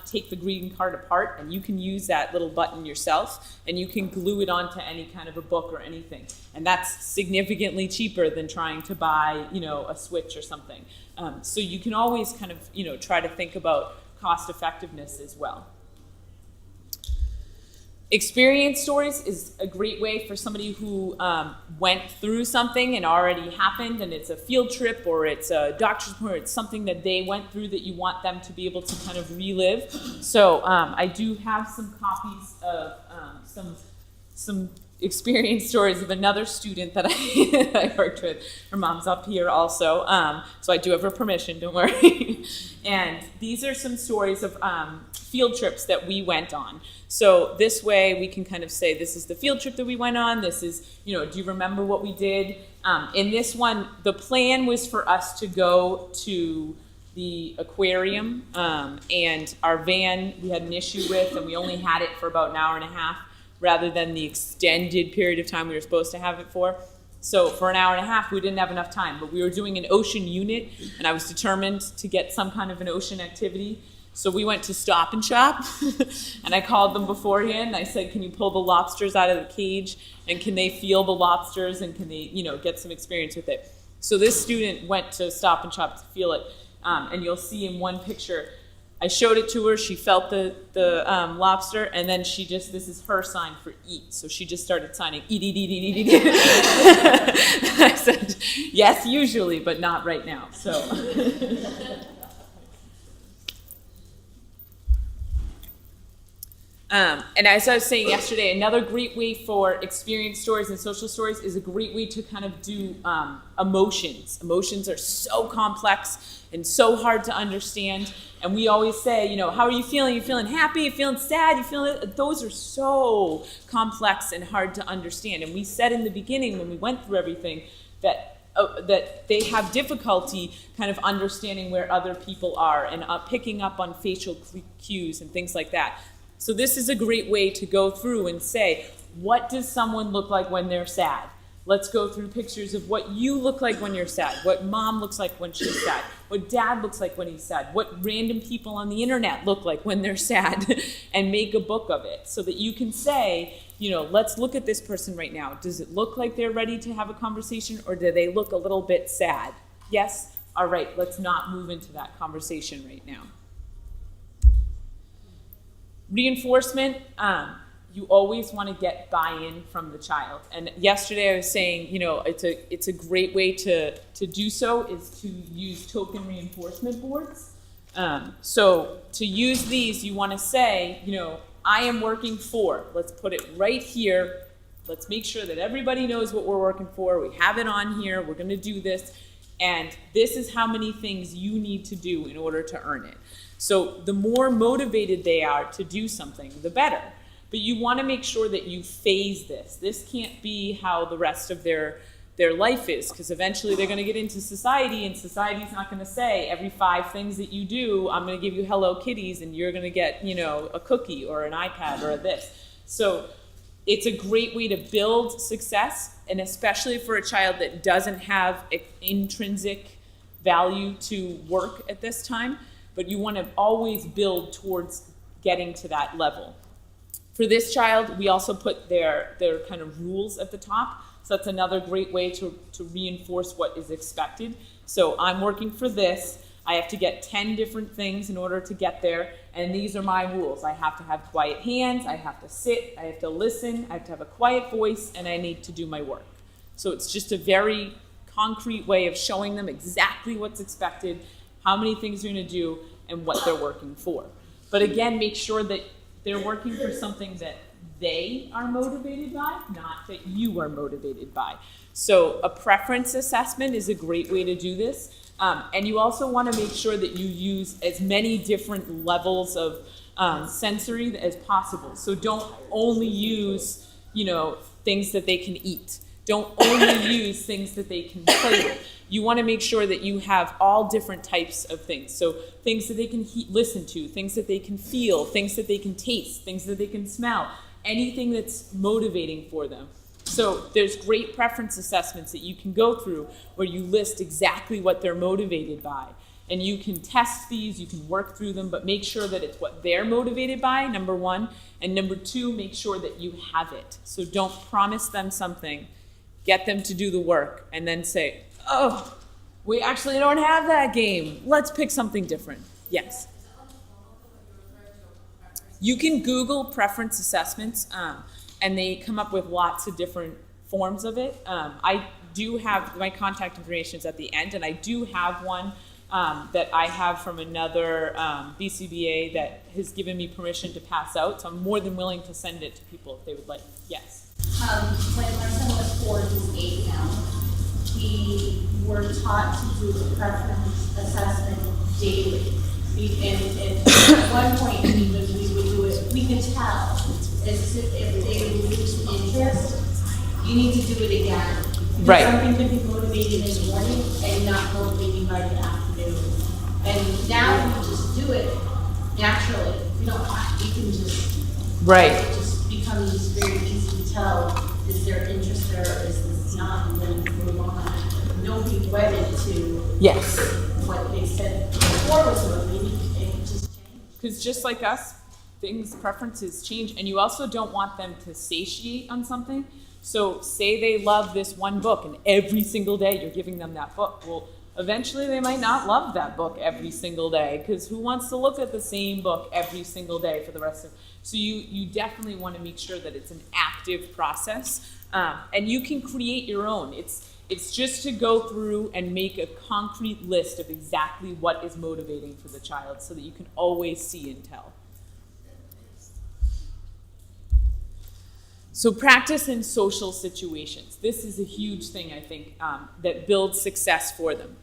take the greeting card apart, and you can use that little button yourself, and you can glue it onto any kind of a book or anything. And that's significantly cheaper than trying to buy, a Switch or something. So you can always kind of, try to think about cost effectiveness as well. Experience stories is a great way for somebody who went through something and already happened, and it's a field trip or it's a doctor's appointment, or it's something that they went through that you want them to be able to kind of relive. So I do have some copies of some experience stories of another student that I worked with. Her mom's up here also, so I do have her permission, don't worry. And these are some stories of field trips that we went on. So this way we can kind of say, this is the field trip that we went on, this is, do you remember what we did? In this one, the plan was for us to go to the aquarium, and our van we had an issue with, and we only had it for about an hour and a half, rather than the extended period of time we were supposed to have it for. So for an hour and a half, we didn't have enough time, but we were doing an ocean unit, and I was determined to get some kind of an ocean activity. So we went to Stop and Shop, and I called them beforehand, and I said, can you pull the lobsters out of the cage, and can they feel the lobsters, and can they, get some experience with it? So this student went to Stop and Shop to feel it, and you'll see in one picture, I showed it to her, she felt the lobster, and then this is her sign for eat. So she just started signing, eat, eat, eat, eat, eat, eat. I said, yes, usually, but not right now. So. And as I was saying yesterday, another great way for experience stories and social stories is a great way to kind of do emotions. Emotions are so complex and so hard to understand. And we always say, how are you feeling? You feeling happy? You feeling sad? You feeling? Those are so complex and hard to understand. And we said in the beginning when we went through everything that they have difficulty kind of understanding where other people are and picking up on facial cues and things like that. So this is a great way to go through and say, what does someone look like when they're sad? Let's go through pictures of what you look like when you're sad, what mom looks like when she's sad, what dad looks like when he's sad, what random people on the internet look like when they're sad, and make a book of it so that you can say, let's look at this person right now. Does it look like they're ready to have a conversation, or do they look a little bit sad? Yes? All right, let's not move into that conversation right now. Reinforcement, you always want to get buy-in from the child. And yesterday I was saying, it's a great way to do so is to use token reinforcement boards. So to use these, you want to say, I am working for. Let's put it right here. Let's make sure that everybody knows what we're working for. We have it on here. We're going to do this. And this is how many things you need to do in order to earn it. So the more motivated they are to do something, the better. But you want to make sure that you phase this. This can't be how the rest of their life is, because eventually they're going to get into society, and society's not going to say every 5 things that you do, I'm going to give you Hello Kitties, and you're going to get, a cookie or an iPad or this. So it's a great way to build success, and especially for a child that doesn't have intrinsic value to work at this time. But you want to always build towards getting to that level. For this child, we also put their kind of rules at the top. So that's another great way to reinforce what is expected. So I'm working for this. I have to get 10 different things in order to get there. And these are my rules. I have to have quiet hands. I have to sit. I have to listen. I have to have a quiet voice. And I need to do my work. So it's just a very concrete way of showing them exactly what's expected, how many things you're going to do, and what they're working for. But again, make sure that they're working for something that they are motivated by, not that you are motivated by. So a preference assessment is a great way to do this. And you also want to make sure that you use as many different levels of sensory as possible. So don't only use, things that they can eat. Don't only use things that they can play with. You want to make sure that you have all different types of things. So things that they can listen to, things that they can feel, things that they can taste, things that they can smell, anything that's motivating for them. So there's great preference assessments that you can go through where you list exactly what they're motivated by. And you can test these, you can work through them, but make sure that it's what they're motivated by, number one. And number two, make sure that you have it. So don't promise them something, get them to do the work, and then say, oh, we actually don't have that game. Let's pick something different. Yes. You can Google preference assessments, and they come up with lots of different forms of it. I do have, my contact information is at the end, and I do have one that I have from another BCBA that has given me permission to pass out, so I'm more than willing to send it to people if they would like. Yes. When my son was 4, he's 8 now, we were taught to do the preference assessment daily. And at one point, we would do it, we could tell as if they would lose interest, you need to do it again. Because Right. something could be motivating in the morning and not motivating by the afternoon. And now we just do it naturally. We don't have, we can just, Right. it just becomes very easy to tell, is there interest there or is this not, and then move on. Nobody wedded to Yes. what they said before was motivating, it just changed. Because just like us, preferences change, and you also don't want them to satiate on something. So say they love this one book, and every single day you're giving them that book. Well, eventually they might not love that book every single day, because who wants to look at the same book every single day for the rest of it? So you definitely want to make sure that it's an active process, and you can create your own. It's just to go through and make a concrete list of exactly what is motivating for the child so that you can always see and tell. So practice in social situations. This is a huge thing, I think, that builds success for them.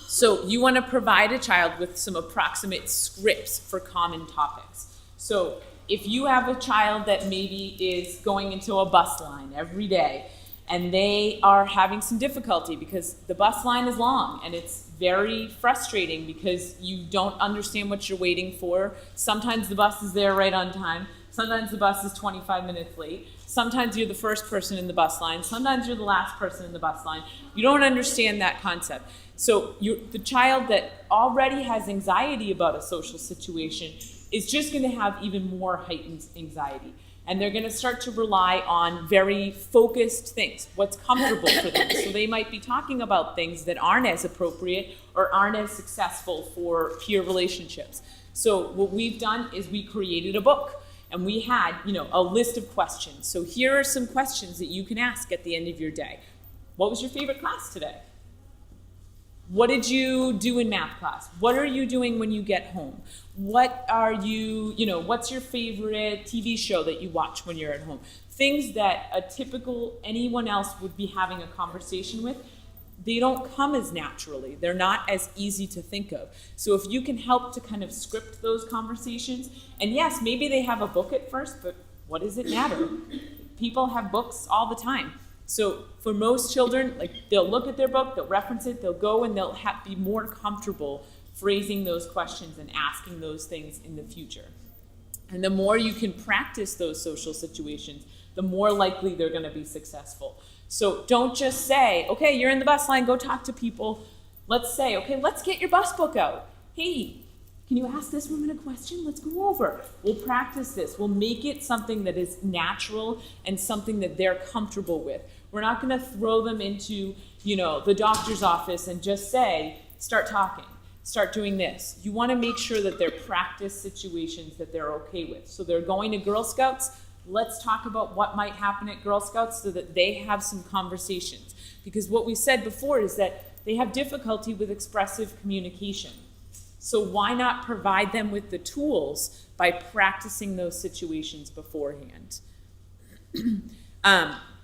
So you want to provide a child with some approximate scripts for common topics. So if you have a child that maybe is going into a bus line every day, and they are having some difficulty because the bus line is long and it's very frustrating because you don't understand what you're waiting for. Sometimes the bus is there right on time. Sometimes the bus is 25 minutes late. Sometimes you're the first person in the bus line. Sometimes you're the last person in the bus line. You don't understand that concept. So the child that already has anxiety about a social situation is just going to have even more heightened anxiety. And they're going to start to rely on very focused things, what's comfortable for them. So they might be talking about things that aren't as appropriate or aren't as successful for peer relationships. So what we've done is we created a book, and we had, a list of questions. So here are some questions that you can ask at the end of your day. What was your favorite class today? What did you do in math class? What are you doing when you get home? What are you, what's your favorite TV show that you watch when you're at home? Things that a typical anyone else would be having a conversation with, they don't come as naturally. They're not as easy to think of. So if you can help to kind of script those conversations, and yes, maybe they have a book at first, but what does it matter? People have books all the time. So for most children, they'll look at their book, they'll reference it, they'll go and they'll be more comfortable phrasing those questions and asking those things in the future. And the more you can practice those social situations, the more likely they're going to be successful. So don't just say, okay, you're in the bus line, go talk to people. Let's say, okay, let's get your bus book out. Hey, can you ask this woman a question? Let's go over. We'll practice this. We'll make it something that is natural and something that they're comfortable with. We're not going to throw them into, the doctor's office and just say, start talking, start doing this. You want to make sure that they're practice situations that they're okay with. So they're going to Girl Scouts. Let's talk about what might happen at Girl Scouts so that they have some conversations. Because what we said before is that they have difficulty with expressive communication. So why not provide them with the tools by practicing those situations beforehand?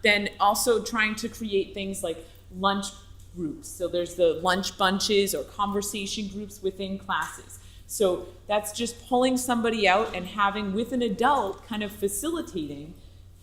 Then also trying to create things like lunch groups. So there's the lunch bunches or conversation groups within classes. So that's just pulling somebody out and having, with an adult, kind of facilitating,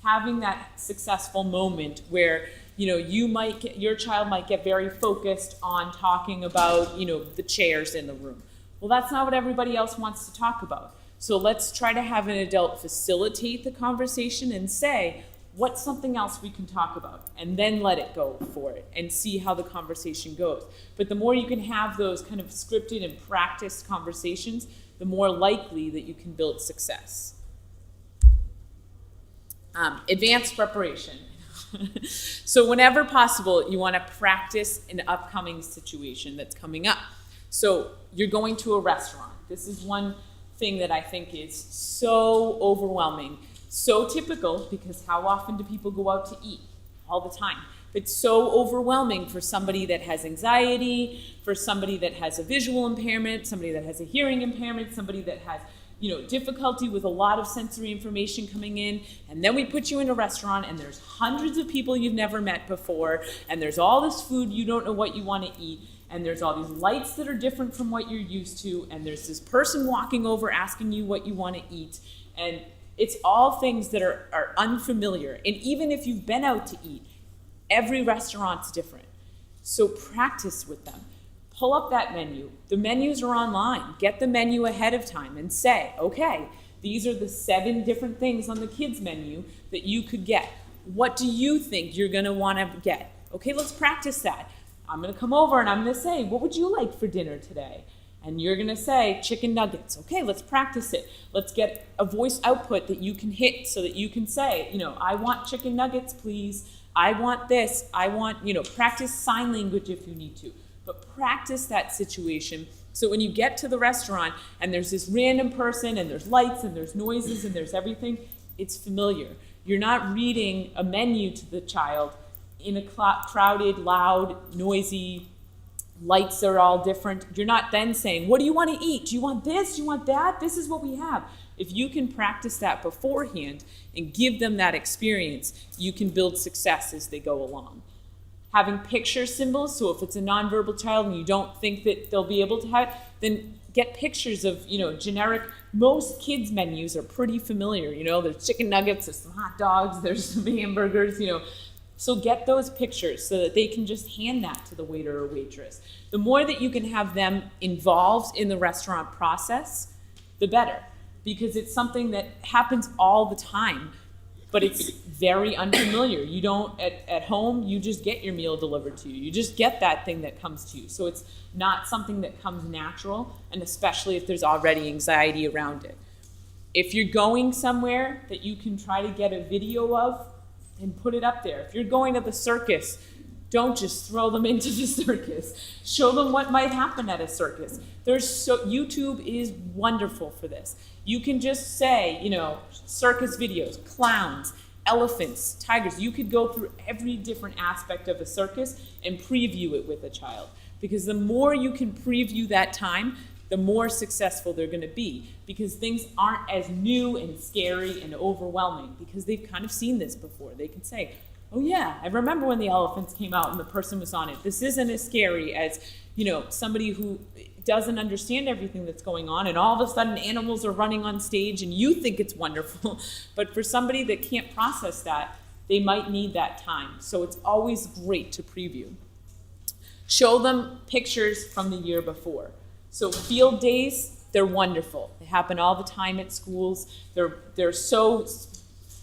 having that successful moment where, your child might get very focused on talking about, the chairs in the room. Well, that's not what everybody else wants to talk about. So let's try to have an adult facilitate the conversation and say, what's something else we can talk about? And then let it go for it and see how the conversation goes. But the more you can have those kind of scripted and practiced conversations, the more likely that you can build success. Advanced preparation. So whenever possible, you want to practice an upcoming situation that's coming up. So you're going to a restaurant. This is one thing that I think is so overwhelming, so typical, because how often do people go out to eat? All the time. It's so overwhelming for somebody that has anxiety, for somebody that has a visual impairment, somebody that has a hearing impairment, somebody that has difficulty with a lot of sensory information coming in, and then we put you in a restaurant and there's hundreds of people you've never met before, and there's all this food you don't know what you want to eat, and there's all these lights that are different from what you're used to, and there's this person walking over asking you what you want to eat, and it's all things that are unfamiliar. And even if you've been out to eat, every restaurant's different. So practice with them. Pull up that menu. The menus are online. Get the menu ahead of time and say, okay, these are the 7 different things on the kids menu that you could get. What do you think you're gonna wanna get? Okay, let's practice that. I'm gonna come over and I'm gonna say, what would you like for dinner today? And you're gonna say chicken nuggets. Okay, let's practice it. Let's get a voice output that you can hit so that you can say, I want chicken nuggets, please. I want this. I want, practice sign language if you need to. But practice that situation so when you get to the restaurant and there's this random person and there's lights and there's noises and there's everything, it's familiar. You're not reading a menu to the child in a crowded, loud, noisy, lights are all different. You're not then saying, what do you want to eat? Do you want this? Do you want that? This is what we have. If you can practice that beforehand and give them that experience, you can build success as they go along. Having picture symbols, so if it's a nonverbal child and you don't think that they'll be able to have it, then get pictures of, generic, most kids' menus are pretty familiar, there's chicken nuggets, there's some hot dogs, there's some hamburgers, So get those pictures so that they can just hand that to the waiter or waitress. The more that you can have them involved in the restaurant process, the better, because it's something that happens all the time. But it's very unfamiliar. You don't, at home, you just get your meal delivered to you. You just get that thing that comes to you. So it's not something that comes natural, and especially if there's already anxiety around it. If you're going somewhere that you can try to get a video of, and put it up there. If you're going to the circus, don't just throw them into the circus. Show them what might happen at a circus. YouTube is wonderful for this. You can just say, circus videos, clowns, elephants, tigers. You could go through every different aspect of a circus and preview it with a child. Because the more you can preview that time, the more successful they're going to be, because things aren't as new and scary and overwhelming, because they've kind of seen this before. They can say, oh yeah, I remember when the elephants came out and the person was on it. This isn't as scary as, somebody who doesn't understand everything that's going on, and all of a sudden animals are running on stage and you think it's wonderful. But for somebody that can't process that, they might need that time. So it's always great to preview. Show them pictures from the year before. So field days, they're wonderful. They happen all the time at schools. They're so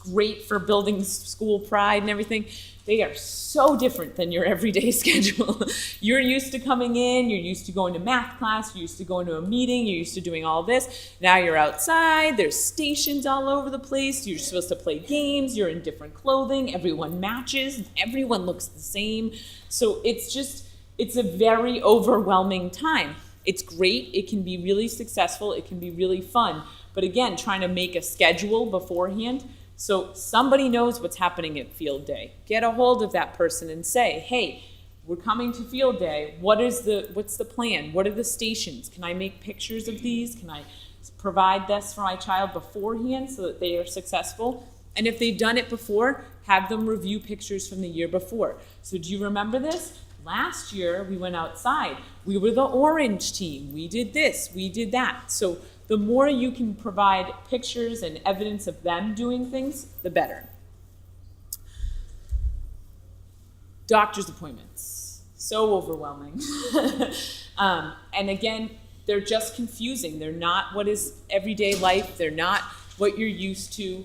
great for building school pride and everything. They are so different than your everyday schedule. You're used to coming in, you're used to going to math class, you're used to going to a meeting, you're used to doing all this. Now you're outside, there's stations all over the place, you're supposed to play games, you're in different clothing, everyone matches, everyone looks the same. So it's a very overwhelming time. It's great, it can be really successful, it can be really fun. But again, trying to make a schedule beforehand so somebody knows what's happening at field day. Get a hold of that person and say, hey, we're coming to field day. What's the plan? What are the stations? Can I make pictures of these? Can I provide this for my child beforehand so that they are successful? And if they've done it before, have them review pictures from the year before. So do you remember this? Last year, we went outside. We were the orange team. We did this, we did that. So the more you can provide pictures and evidence of them doing things, the better. Doctor's appointments, so overwhelming. And again, they're just confusing. They're not what is everyday life. They're not what you're used to.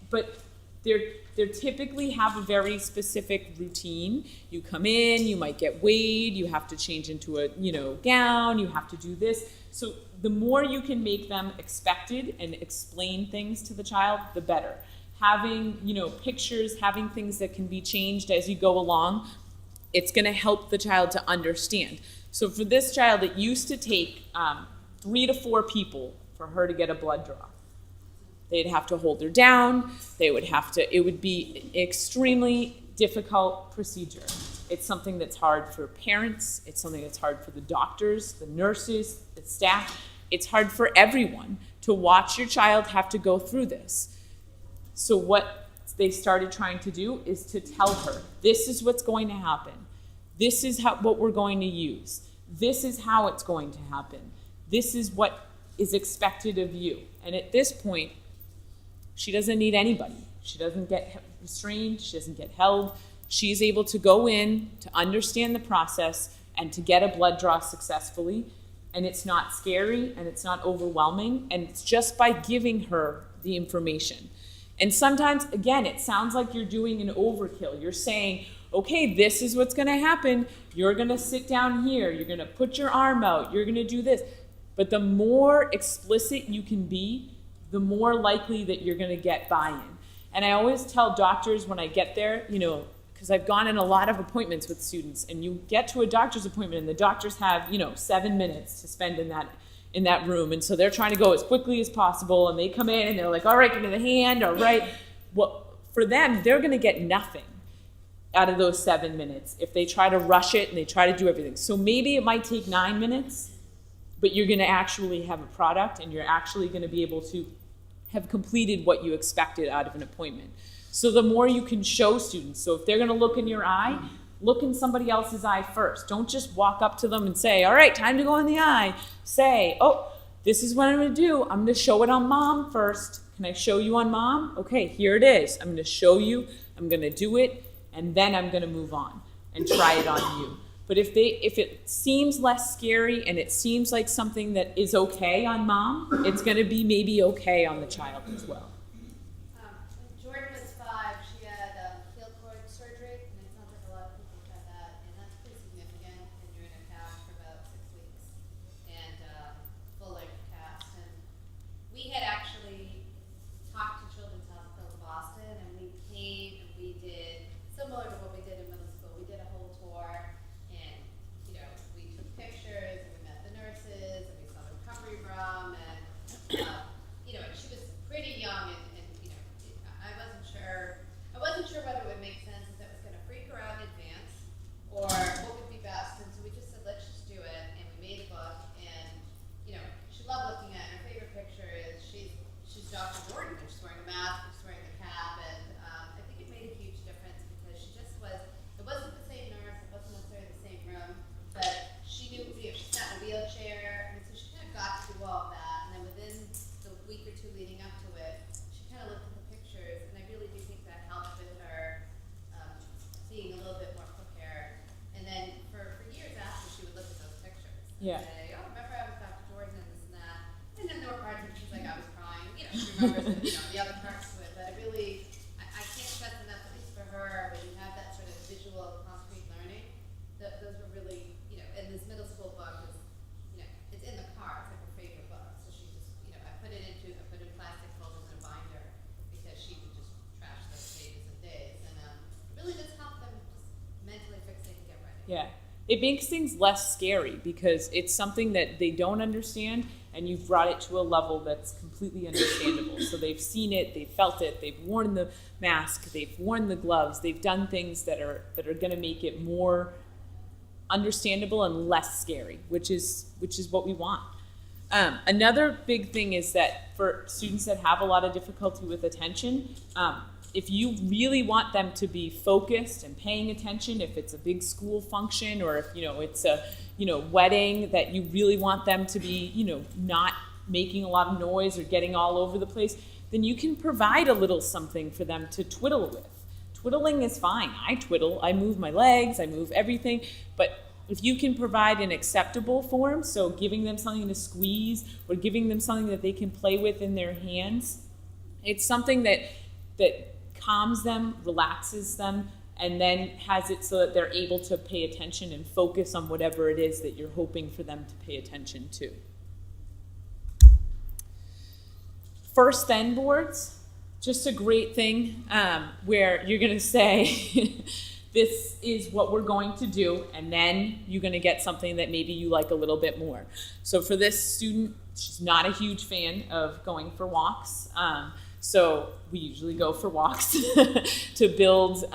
But They typically have a very specific routine. You come in, you might get weighed, you have to change into a gown, you have to do this. So the more you can make them expected and explain things to the child, the better. Having pictures, having things that can be changed as you go along, it's going to help the child to understand. So for this child, it used to take 3 to 4 people for her to get a blood draw. They'd have to hold her down. It would be an extremely difficult procedure. It's something that's hard for parents. It's something that's hard for the doctors, the nurses, the staff. It's hard for everyone to watch your child have to go through this. So what they started trying to do is to tell her, this is what's going to happen. This is what we're going to use. This is how it's going to happen. This is what is expected of you. And at this point, she doesn't need anybody. She doesn't get restrained. She doesn't get held. She's able to go in, to understand the process, and to get a blood draw successfully. And it's not scary, and it's not overwhelming, and it's just by giving her the information. And sometimes, again, it sounds like you're doing an overkill. You're saying, okay, this is what's going to happen. You're going to sit down here. You're going to put your arm out. You're going to do this. But the more explicit you can be, the more likely that you're going to get buy-in. And I always tell doctors when I get there, because I've gone in a lot of appointments with students, and you get to a doctor's appointment and the doctors have, 7 minutes to spend in that room. And so they're trying to go as quickly as possible, and they come in and they're like, all right, give me the hand, all right. Well, for them, they're going to get nothing out of those 7 minutes if they try to rush it and they try to do everything. So maybe it might take 9 minutes, but you're going to actually have a product, and you're actually going to be able to have completed what you expected out of an appointment. So the more you can show students, so if they're going to look in your eye, look in somebody else's eye first. Don't just walk up to them and say, all right, time to go in the eye. Say, oh, this is what I'm going to do. I'm going to show it on mom first. Can I show you on mom? Okay, here it is. I'm going to show you. I'm going to do it, and then I'm going to move on and try it on you. But if it seems less scary and it seems like something that is okay on mom, it's going to be maybe okay on the child as well. When Jordan was 5, she had heel cord surgery, and it sounds like a lot of people have had that, and that's pretty significant. And you're in a cast for about 6 weeks, and full-length cast. And we had actually talked to Children's Hospital of Boston, and we came and we did similar to what we did in middle school. We did a whole tour. We took pictures, and we met the nurses, and we saw the recovery room, and and she was pretty young, and I wasn't sure whether it would make sense if that was going to freak her out in advance, or what would be best. And so we just said, let's just do it, and we made a book, and she loved looking at it. Her favorite picture is she's Dr. Jordan, and she's wearing a mask, and she's wearing the cap, and I think it made a huge difference because she just was. It wasn't the same nurse, it wasn't necessarily the same room, but she knew, she sat in a wheelchair, and so she kind of got to do all of that. And then within the week or 2 leading up to it, she kind of looked at the pictures, and I really do think that helped with her being a little bit more prepared. And then for years after, she would look at those pictures and say, oh, remember I was Dr. Jordan and this and that. And then there were parts where she's like, I was crying. She remembers the other parts to it. But it really, I can't stress enough, at least for her, when you have that sort of visual, concrete learning, those were really, and this middle school book is, it's in the car. It's like her favorite book. So she just, I put it in plastic folders in a binder because she would just trash those pages and days. And it really does help them just mentally fixate and get ready. Yeah. It makes things less scary because it's something that they don't understand, and you've brought it to a level that's completely understandable. So they've seen it, they've felt it, they've worn the mask, they've worn the gloves, they've done things that are going to make it more understandable and less scary, which is what we want. Another big thing is that for students that have a lot of difficulty with attention, if you really want them to be focused and paying attention, if it's a big school function or if it's a wedding that you really want them to be not making a lot of noise or getting all over the place, then you can provide a little something for them to twiddle with. Twiddling is fine. I twiddle, I move my legs, I move everything, but if you can provide an acceptable form, so giving them something to squeeze or giving them something that they can play with in their hands, it's something that calms them, relaxes them, and then has it so that they're able to pay attention and focus on whatever it is that you're hoping for them to pay attention to. First then boards, just a great thing where you're going to say, this is what we're going to do, and then you're going to get something that maybe you like a little bit more. So for this student, she's not a huge fan of going for walks. So we usually go for walks to build,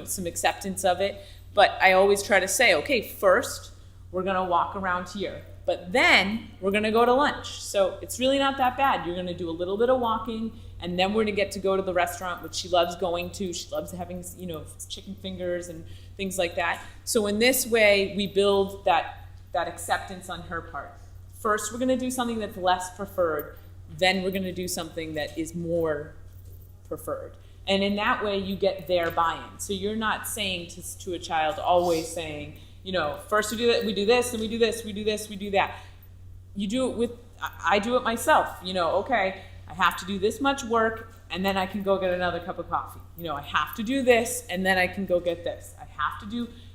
some acceptance of it. But I always try to say, okay, first we're going to walk around here, but then we're going to go to lunch. So it's really not that bad. You're going to do a little bit of walking, and then we're going to get to go to the restaurant, which she loves going to. She loves having, chicken fingers and things like that. So in this way, we build that acceptance on her part. First, we're going to do something that's less preferred. Then we're going to do something that is more preferred. And in that way, you get their buy-in. So you're not saying to a child, always saying, first we do this, then we do this, we do this, we do that. You do it I do it myself. Okay, I have to do this much work, and then I can go get another cup of coffee. I have to do this, and then I can go get this.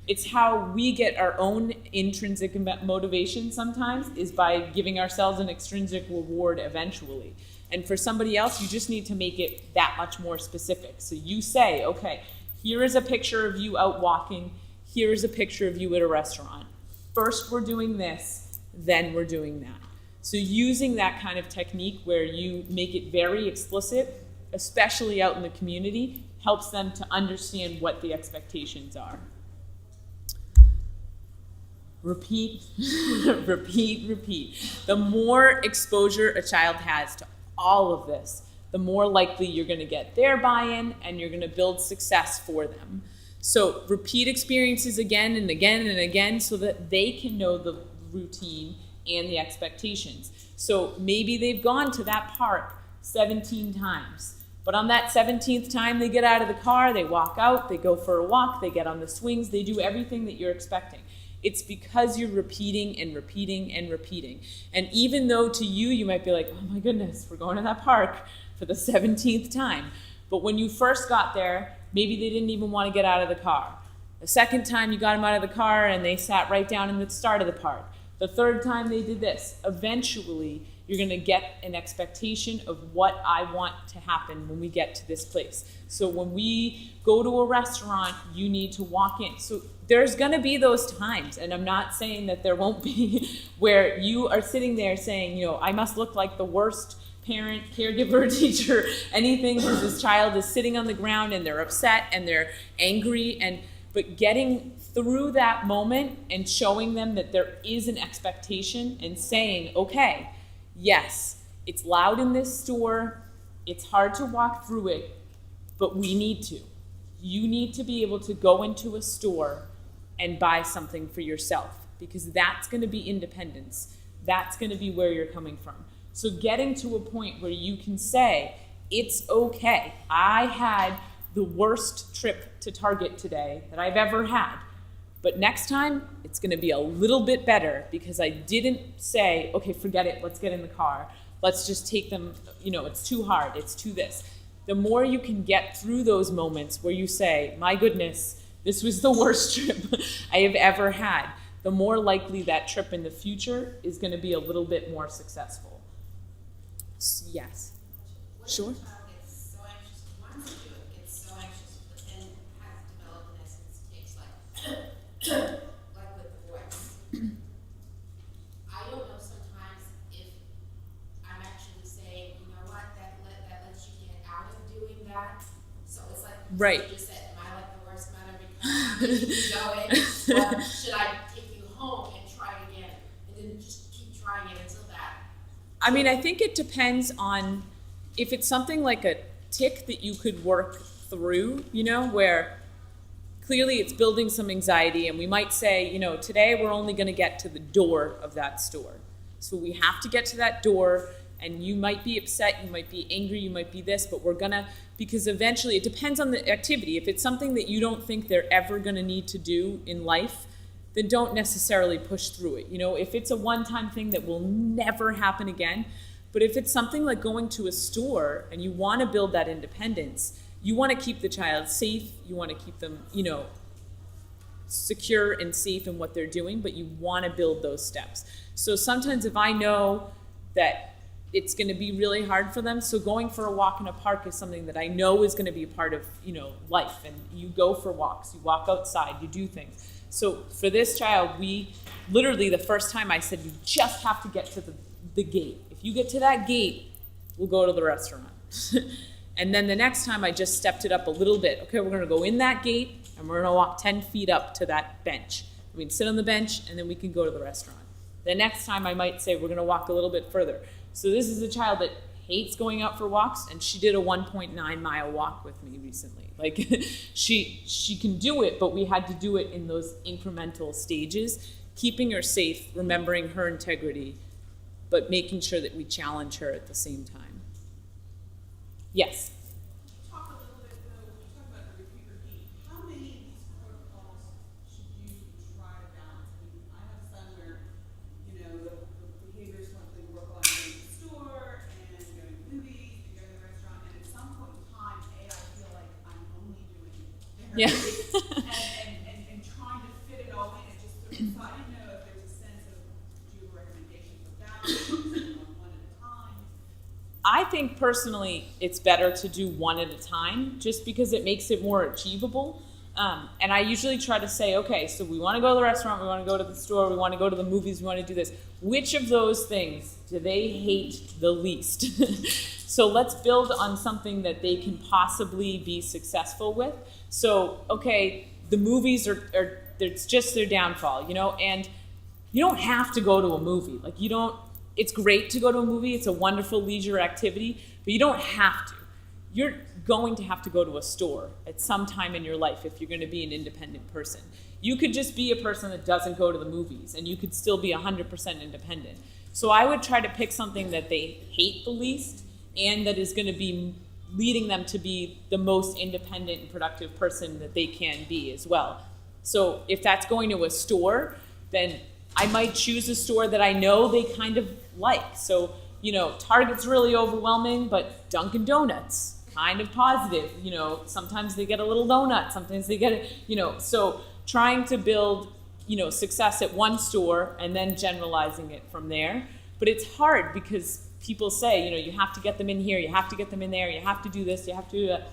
It's how we get our own intrinsic motivation sometimes, is by giving ourselves an extrinsic reward eventually. And for somebody else, you just need to make it that much more specific. So you say, okay, here is a picture of you out walking. Here is a picture of you at a restaurant. First we're doing this, then we're doing that. So using that kind of technique where you make it very explicit, especially out in the community, helps them to understand what the expectations are. Repeat, repeat, repeat. The more exposure a child has to all of this, the more likely you're going to get their buy-in, and you're going to build success for them. So repeat experiences again and again and again so that they can know the routine and the expectations. So maybe they've gone to that park 17 times, but on that 17th time they get out of the car, they walk out, they go for a walk, they get on the swings, they do everything that you're expecting. It's because you're repeating and repeating and repeating. And even though to you, you might be like, oh my goodness, we're going to that park for the 17th time. But when you first got there, maybe they didn't even want to get out of the car. The second time you got them out of the car and they sat right down in the start of the park. The third time they did this. Eventually, you're going to get an expectation of what I want to happen when we get to this place. So when we go to a restaurant, you need to walk in. So there's going to be those times, and I'm not saying that there won't be, where you are sitting there saying, I must look like the worst parent, caregiver, teacher, anything, because this child is sitting on the ground and they're upset and they're angry, but getting through that moment and showing them that there is an expectation and saying, okay, yes, it's loud in this store, it's hard to walk through it, but we need to. You need to be able to go into a store and buy something for yourself, because that's going to be independence. That's going to be where you're coming from. So getting to a point where you can say, it's okay. I had the worst trip to Target today that I've ever had. But next time, it's going to be a little bit better because I didn't say, okay, forget it, let's get in the car. Let's just take them, it's too hard, it's too this. The more you can get through those moments where you say, my goodness, this was the worst trip I have ever had, the more likely that trip in the future is going to be a little bit more successful. Yes. Sure. What if a child gets so anxious, wants to do it, gets so anxious, but then has developed an essence takes like with the voice. I don't know sometimes if I'm actually saying, you know what, that lets you get out of doing that. So it's like, right. You just said, am I like the worst mother because I'm making you going? Or should I take you home and try again? And then just keep trying it until that. I mean, I think it depends on if it's something like a tic that you could work through, where clearly it's building some anxiety, and we might say, today we're only going to get to the door of that store. So we have to get to that door, and you might be upset, you might be angry, you might be this, but we're going to, because eventually it depends on the activity. If it's something that you don't think they're ever going to need to do in life, then don't necessarily push through it. If it's a one-time thing that will never happen again, but if it's something like going to a store and you want to build that independence, you want to keep the child safe, you want to keep them, secure and safe in what they're doing, but you want to build those steps. So sometimes if I know that it's going to be really hard for them, so going for a walk in a park is something that I know is going to be a part of, life, and you go for walks, you walk outside, you do things. So for this child, we literally, the first time I said, you just have to get to the gate. If you get to that gate, we'll go to the restaurant. And then the next time I just stepped it up a little bit. Okay, we're gonna go in that gate and we're gonna walk 10 feet up to that bench. We can sit on the bench and then we can go to the restaurant. The next time I might say we're gonna walk a little bit further. So this is a child that hates going out for walks, and she did a 1.9 mile walk with me recently. Like she can do it, but we had to do it in those incremental stages, keeping her safe, remembering her integrity, but making sure that we challenge her at the same time. Yes. Talk a little bit though, when you talk about the repeat, how many of these protocols should you try to balance? I mean, I have a son where, the behaviors want to work on going to the store and going to movies and going to the restaurant, and at some point in time, I feel like I'm only doing Yeah. and trying to fit it all in. It just sort of, so I didn't know if there's a sense of, do you have a recommendation for balance, one at a time? I think personally it's better to do one at a time, just because it makes it more achievable. And I usually try to say, okay, so we want to go to the restaurant, we want to go to the store, we want to go to the movies, we want to do this. Which of those things do they hate the least? So let's build on something that they can possibly be successful with. So, okay, the movies are it's just their downfall, and you don't have to go to a movie. Like it's great to go to a movie, it's a wonderful leisure activity, but you don't have to. You're going to have to go to a store at some time in your life if you're going to be an independent person. You could just be a person that doesn't go to the movies, and you could still be 100% independent. So I would try to pick something that they hate the least and that is going to be leading them to be the most independent and productive person that they can be as well. So if that's going to a store, then I might choose a store that I know they kind of like. So, Target's really overwhelming, but Dunkin' Donuts, kind of positive. Sometimes they get a little donut, sometimes they get so trying to build, success at one store and then generalizing it from there. But it's hard because people say, you have to get them in here, you have to get them in there, you have to do this, you have to do that.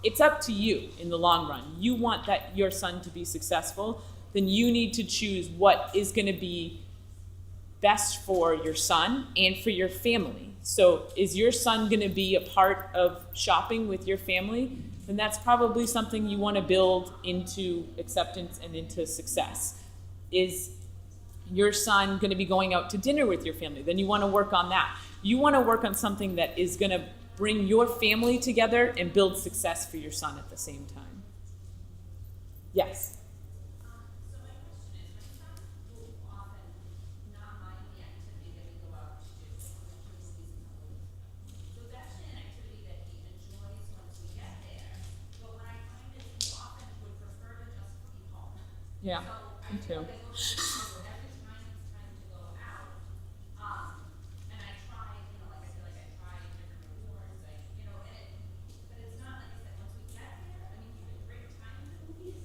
It's up to you in the long run. You want your son to be successful, then you need to choose what is going to be best for your son and for your family. So is your son going to be a part of shopping with your family? Then that's probably something you want to build into acceptance and into success. Is your son going to be going out to dinner with your family? Then you want to work on that. You want to work on something that is going to bring your family together and build success for your son at the same time. Yes. So my question is, my son will often not mind the activity that we go out to do, like the movies and the movies. So it's actually an activity that he enjoys once we get there. But what I find is he often would prefer to just be home. Yeah, So me too. I go to the house every time it's time to go out. And I try, I feel like I try different rewards, but it's not like I said, once we get there, he had a great time in the movies.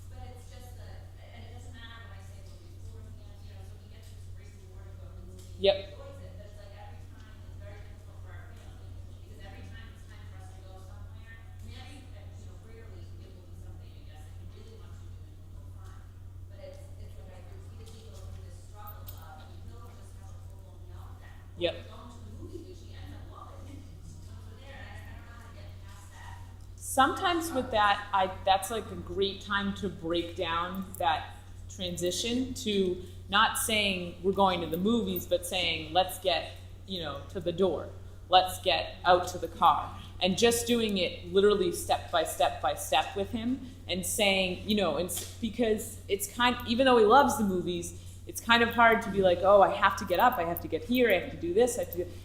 But it's just and it doesn't matter what I say will be beforehand, so he gets this great reward of going to the movie. Yep. He enjoys it, but it's like every time it's very difficult for our family, because every time it's time for us to go somewhere, rarely it will be something, I guess, that he really wants to do and he'll go fine. But it's like I repeatedly go through this struggle of, he'll just have a full-blown meltdown. Yep. Going to the movie, which he ends up loving. So there, I don't know how to get past that. Sometimes with that, that's like a great time to break down that transition to not saying we're going to the movies, but saying let's get, to the door. Let's get out to the car. And just doing it literally step by step by step with him and saying, because it's even though he loves the movies, it's kind of hard to be like, oh, I have to get up, I have to get here, I have to do this,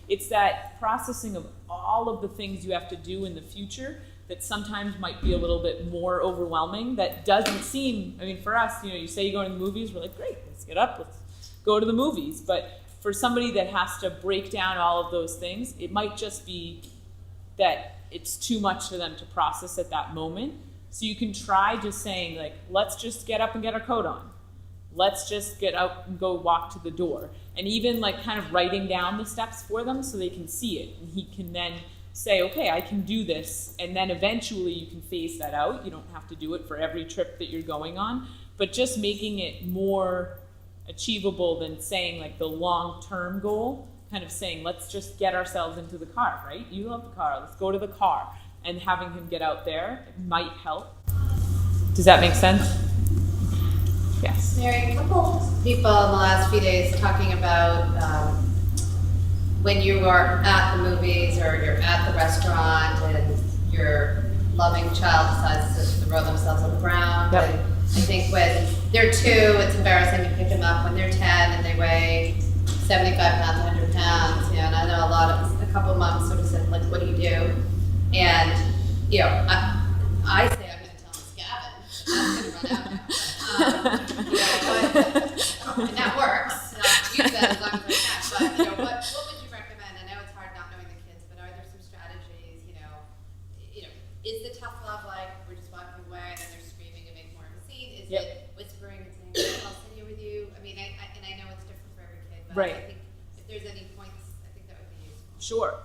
it's that processing of all of the things you have to do in the future that sometimes might be a little bit more overwhelming, that doesn't seem, for us, you say you go to the movies, we're like, great, let's get up, let's go to the movies. But for somebody that has to break down all of those things, it might just be that it's too much for them to process at that moment. So you can try just saying, like, let's just get up and get our coat on. Let's just get out and go walk to the door. And even like kind of writing down the steps for them so they can see it. And he can then say, okay, I can do this. And then eventually you can phase that out. You don't have to do it for every trip that you're going on, but just making it more achievable than saying like the long-term goal, kind of saying, let's just get ourselves into the car, right? You love the car, let's go to the car. And having him get out there might help. Does that make sense? Yes. Mary, a couple people in the last few days talking about when you are at the movies or you're at the restaurant and your loving child decides to throw themselves on the ground. Yep. And I think when they're 2, it's embarrassing to pick them up. When they're 10 and they weigh 75 pounds, 100 pounds, and I know a couple of moms sort of said, like, what do you do? And, I say I'm going to tell Miss Gavin, I'm going to run out now. And that works. And I'll use that as long as I can. But, what would you recommend? I know it's hard not knowing the kids, but are there some strategies, is the tough love like we're just walking away and then they're screaming and making more of a scene? Is it whispering and saying, I'll sit here with you? I mean, I know it's different for every kid, but Right. I think if there's any points, I think that would be useful. Sure.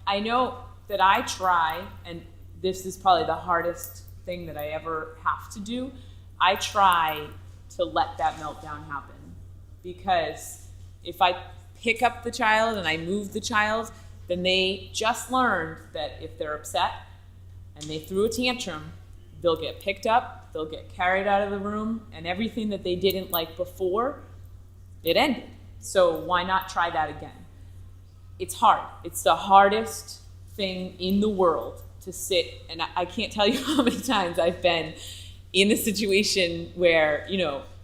I know that I try, and this is probably the hardest thing that I ever have to do, I try to let that meltdown happen. Because if I pick up the child and I move the child, then they just learned that if they're upset and they threw a tantrum, they'll get picked up, they'll get carried out of the room, and everything that they didn't like before, it ended. So why not try that again? It's hard. It's the hardest thing in the world to sit, and I can't tell you how many times I've been in a situation where,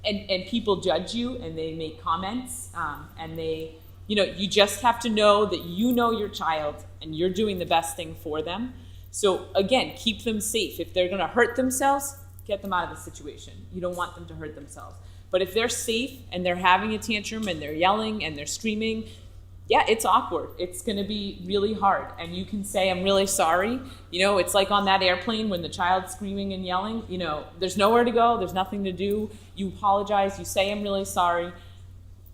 and people judge you and they make comments, and they, you just have to know that you know your child and you're doing the best thing for them. So again, keep them safe. If they're going to hurt themselves, get them out of the situation. You don't want them to hurt themselves. But if they're safe and they're having a tantrum and they're yelling and they're screaming, yeah, it's awkward. It's going to be really hard. And you can say, I'm really sorry. It's like on that airplane when the child's screaming and yelling, there's nowhere to go. There's nothing to do. You apologize. You say, I'm really sorry.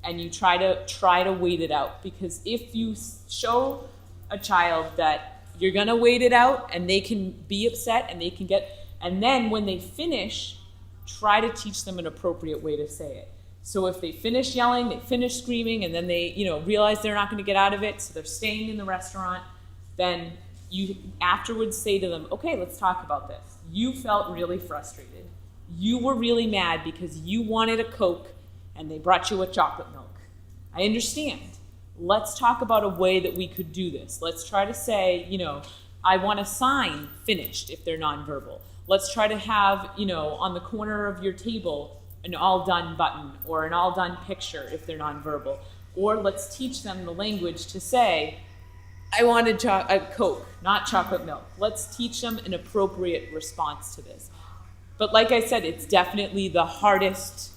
And you try to wait it out. Because if you show a child that you're going to wait it out and they can be upset and they can and then when they finish, try to teach them an appropriate way to say it. So if they finish yelling, they finish screaming, and then they, realize they're not going to get out of it, so they're staying in the restaurant, then you afterwards say to them, okay, let's talk about this. You felt really frustrated. You were really mad because you wanted a Coke and they brought you a chocolate milk. I understand. Let's talk about a way that we could do this. Let's try to say, I want a sign finished if they're nonverbal. Let's try to have, on the corner of your table, an all done button or an all done picture if they're nonverbal. Or let's teach them the language to say, I want a Coke, not chocolate milk. Let's teach them an appropriate response to this. But like I said, it's definitely the hardest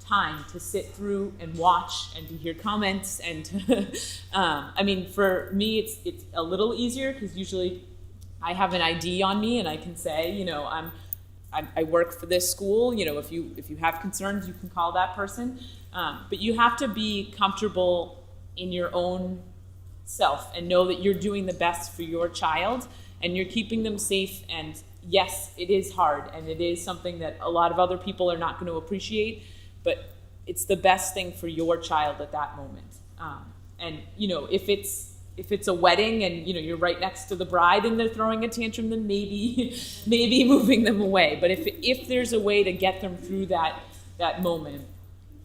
time to sit through and watch and to hear comments and to, for me, it's a little easier because usually I have an ID on me and I can say, I work for this school. If you have concerns, you can call that person. But you have to be comfortable in your own self and know that you're doing the best for your child and you're keeping them safe. And yes, it is hard and it is something that a lot of other people are not going to appreciate, but it's the best thing for your child at that moment. And if it's a wedding and you're right next to the bride and they're throwing a tantrum, then maybe moving them away. But if there's a way to get them through that moment,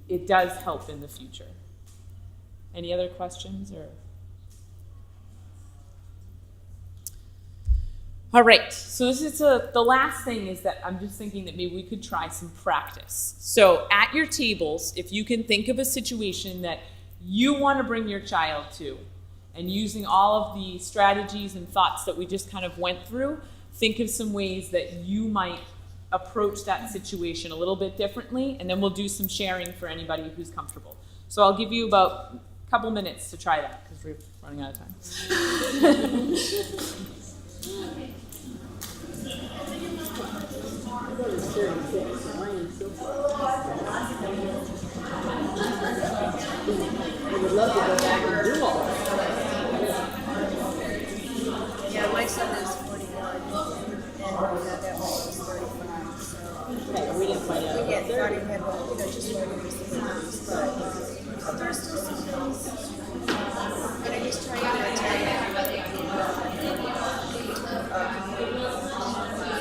it does help in the future. Any other questions or? All right, so this is the last thing is that I'm just thinking that maybe we could try some practice. So at your tables, if you can think of a situation that you want to bring your child to, and using all of the strategies and thoughts that we just kind of went through, think of some ways that you might approach that situation a little bit differently, and then we'll do some sharing for anybody who's comfortable. So I'll give you about a couple minutes to try that, because we're running out of time. would love to go back and do all that. Yeah, my son is 41, and that one was 35, so. Okay, we didn't find out. We get starting head, well, just learning these things, but there's still some things. But I just try to attend everybody.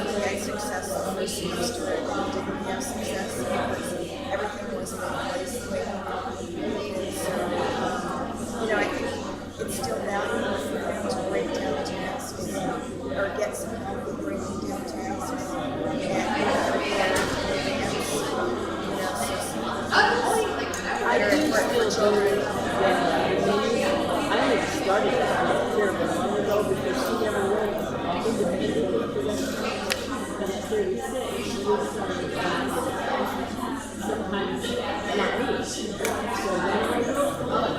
We had success the first semester, and we didn't have success because everything wasn't in place the way we wanted. And so, I think it's still valuable for them to break down tasks or get some help with breaking down tasks. I do still do it. I only started that terrible long ago because she never went independently for that. And at 36, she was sometimes not me. So then I wrote on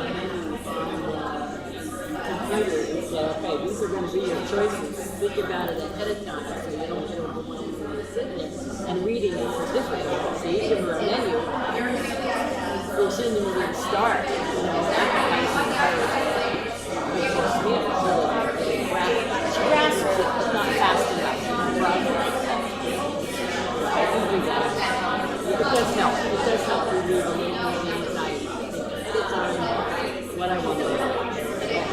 computer and said, okay, these are going to be your choices. Think about it ahead of time so you don't get overwhelmed when you're sitting there. And reading is a different one. So you give her a menu. Well, she didn't even start, She grasps it, but not fast enough. I can do that. It does help. It does help relieve the anxiety. It's on what I want to do.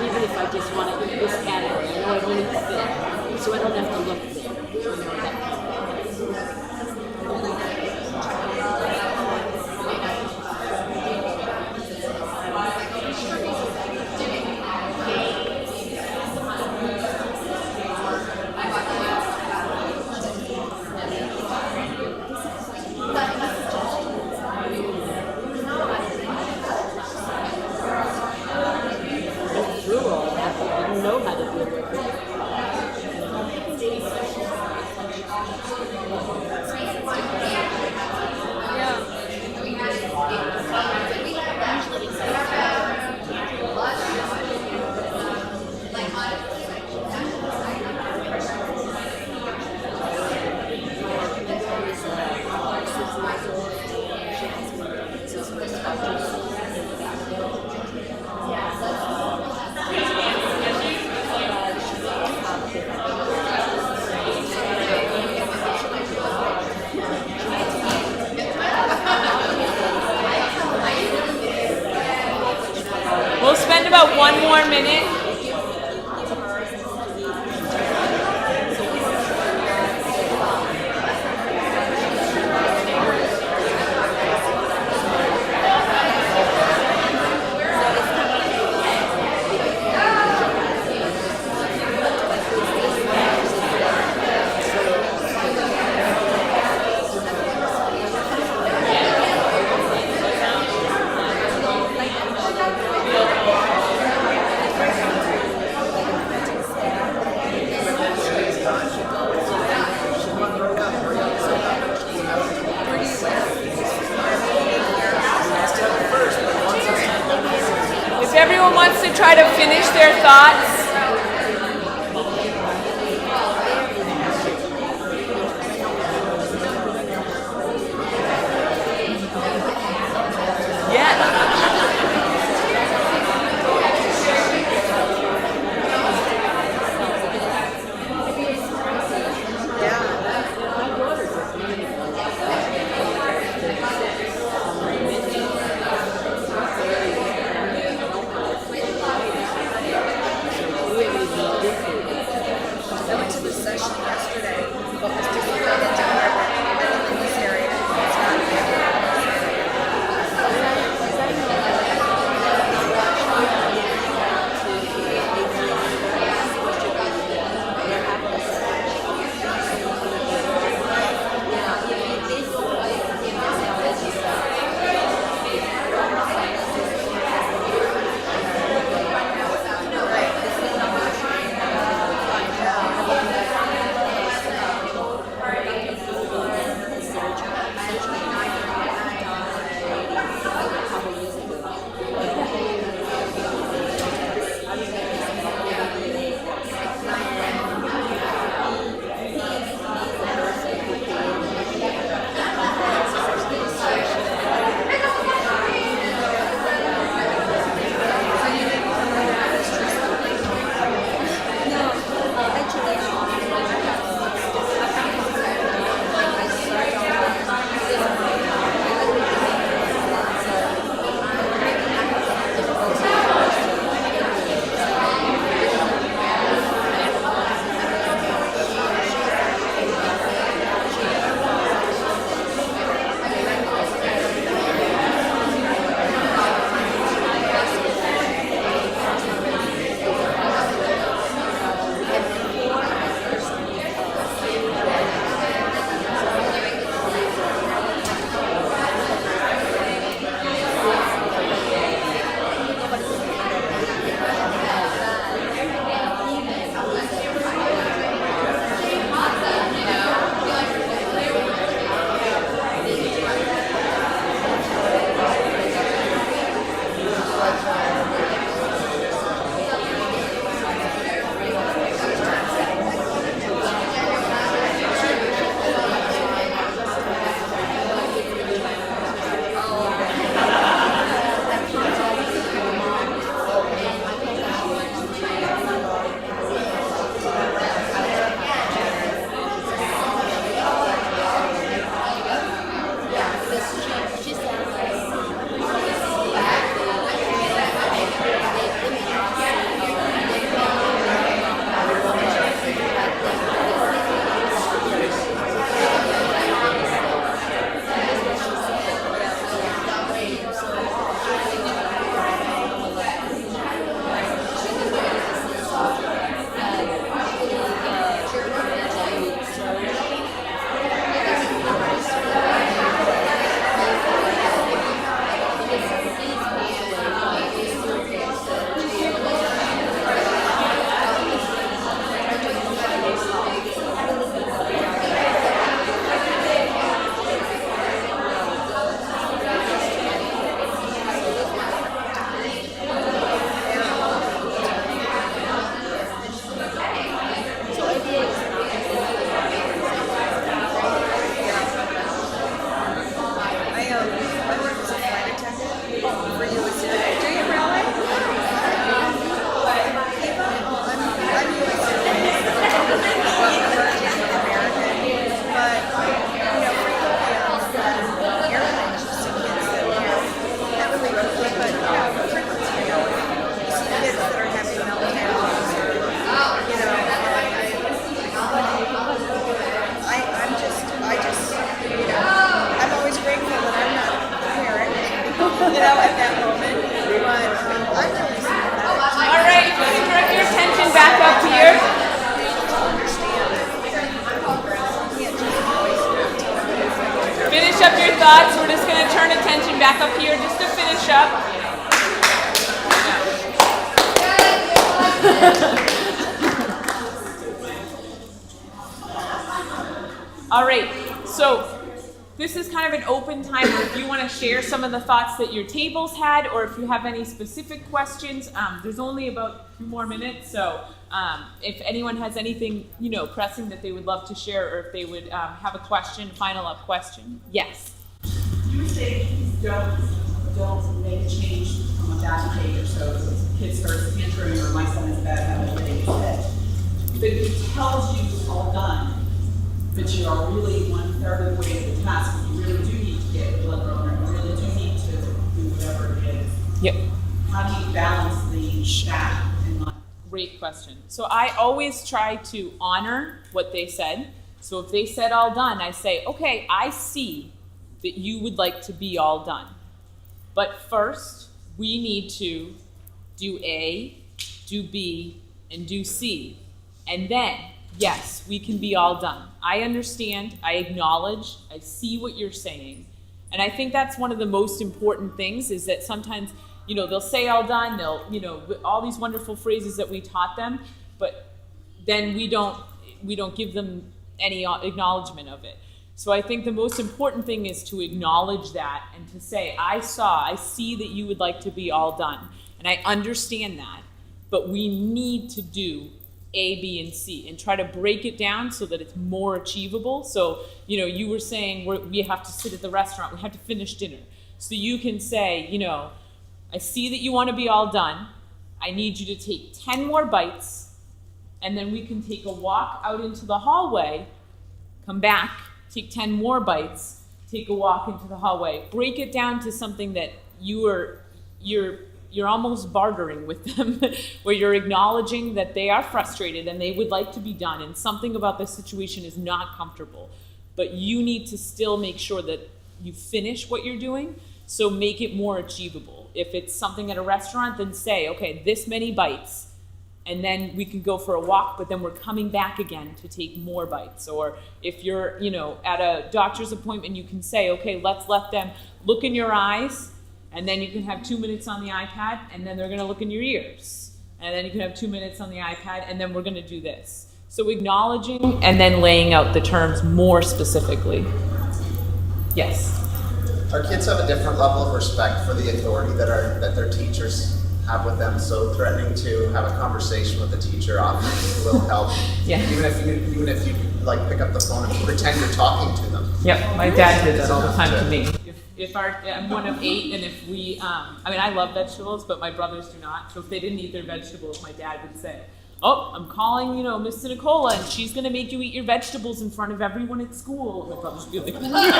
Even if I just want to eat this category, I know I don't eat fit, so I don't have to look there. We'll spend about 1 more minute. If everyone wants to try to finish their thoughts. finish up your thoughts, we're just going to turn attention back up here just to finish up. All right, so this is kind of an open time where if you want to share some of the thoughts that your tables had, or if you have any specific questions, there's only about 2 more minutes, so if anyone has anything, pressing that they would love to share, or if they would have a question, final up question. Yes? You would say don't make a change from a bad behavior, so kids start tantruming, or my son has a bad habit, they said. But if it tells you all done, but you are really 1/3 of the way to the task, you really do need to get the blood runner, you really do need to do whatever it is. Yep. How do you balance that in life? Great question. So I always try to honor what they said. So if they said all done, I say, okay, I see that you would like to be all done. But first, we need to do A, do B, and do C. And then, yes, we can be all done. I understand, I acknowledge, I see what you're saying. And I think that's one of the most important things, is that sometimes, they'll say all done, they'll, all these wonderful phrases that we taught them, but then we don't give them any acknowledgement of it. So I think the most important thing is to acknowledge that and to say, I see that you would like to be all done. And I understand that, but we need to do A, B, and C, and try to break it down so that it's more achievable. So, you were saying we have to sit at the restaurant, we have to finish dinner. So you can say, I see that you want to be all done. I need you to take 10 more bites, and then we can take a walk out into the hallway, come back, take 10 more bites, take a walk into the hallway. Break it down to something that you're almost bartering with them, where you're acknowledging that they are frustrated and they would like to be done, and something about this situation is not comfortable. But you need to still make sure that you finish what you're doing, so make it more achievable. If it's something at a restaurant, then say, okay, this many bites, and then we can go for a walk, but then we're coming back again to take more bites. Or if you're, at a doctor's appointment, you can say, okay, let's let them look in your eyes, and then you can have 2 minutes on the iPad, and then they're going to look in your ears. And then you can have 2 minutes on the iPad, and then we're going to do this. So acknowledging and then laying out the terms more specifically. Yes? Our kids have a different level of respect for the authority that their teachers have with them. So threatening to have a conversation with the teacher often will help. Yeah. Even if you like pick up the phone and pretend you're talking to them. Yep, my dad did that all the time to me. I'm one of 8, and if we, I love vegetables, but my brothers do not. So if they didn't eat their vegetables, my dad would say, oh, I'm calling, Miss Nicola, and she's going to make you eat your vegetables in front of everyone at school. My brothers would be like,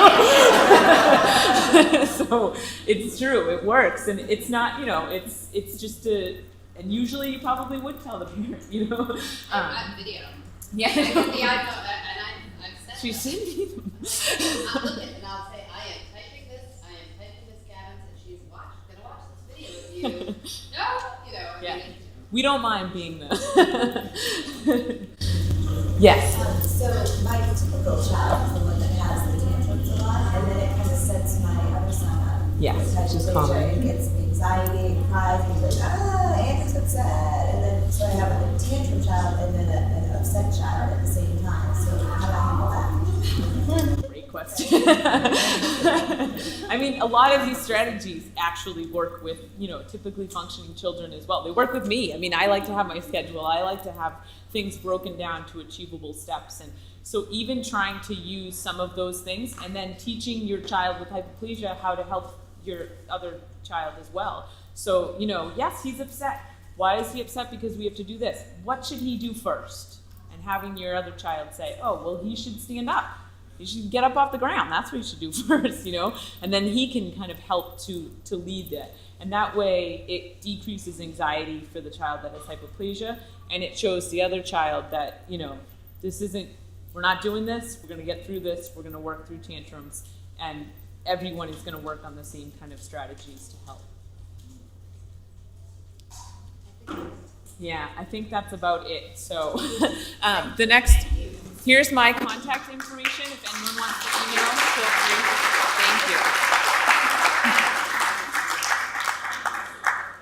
so it's true, it works. And it's not, it's just and usually you probably would tell the parent, I have video. Yeah. I get the iPhone, and I've sent She sent me them. I'll look at it and I'll say, I am typing this, Gavin, and she's gonna watch this video with you. No, Yeah. We don't mind being the. Yes. So my typical child is the one that has the tantrums a lot, and then it kind of sets my other son up. Yes, Type which is of common. picture. He gets anxiety and cries, and he's like, Andrew's upset. And then so I have a tantrum child and then an upset child at the same time. So how do I handle that? Great question. A lot of these strategies actually work with, typically functioning children as well. They work with me. I like to have my schedule. I like to have things broken down to achievable steps. And so even trying to use some of those things and then teaching your child with hyperplasia how to help your other child as well. So, yes, he's upset. Why is he upset? Because we have to do this. What should he do first? And having your other child say, oh, well, he should stand up. He should get up off the ground. That's what he should do first, And then he can kind of help to lead that. And that way it decreases anxiety for the child that has hyperplasia, and it shows the other child that, we're not doing this, we're going to get through this, we're going to work through tantrums, and everyone is going to work on the same kind of strategies to help. Yeah, I think that's about it. So here's my contact information. If anyone wants to email, feel free. you.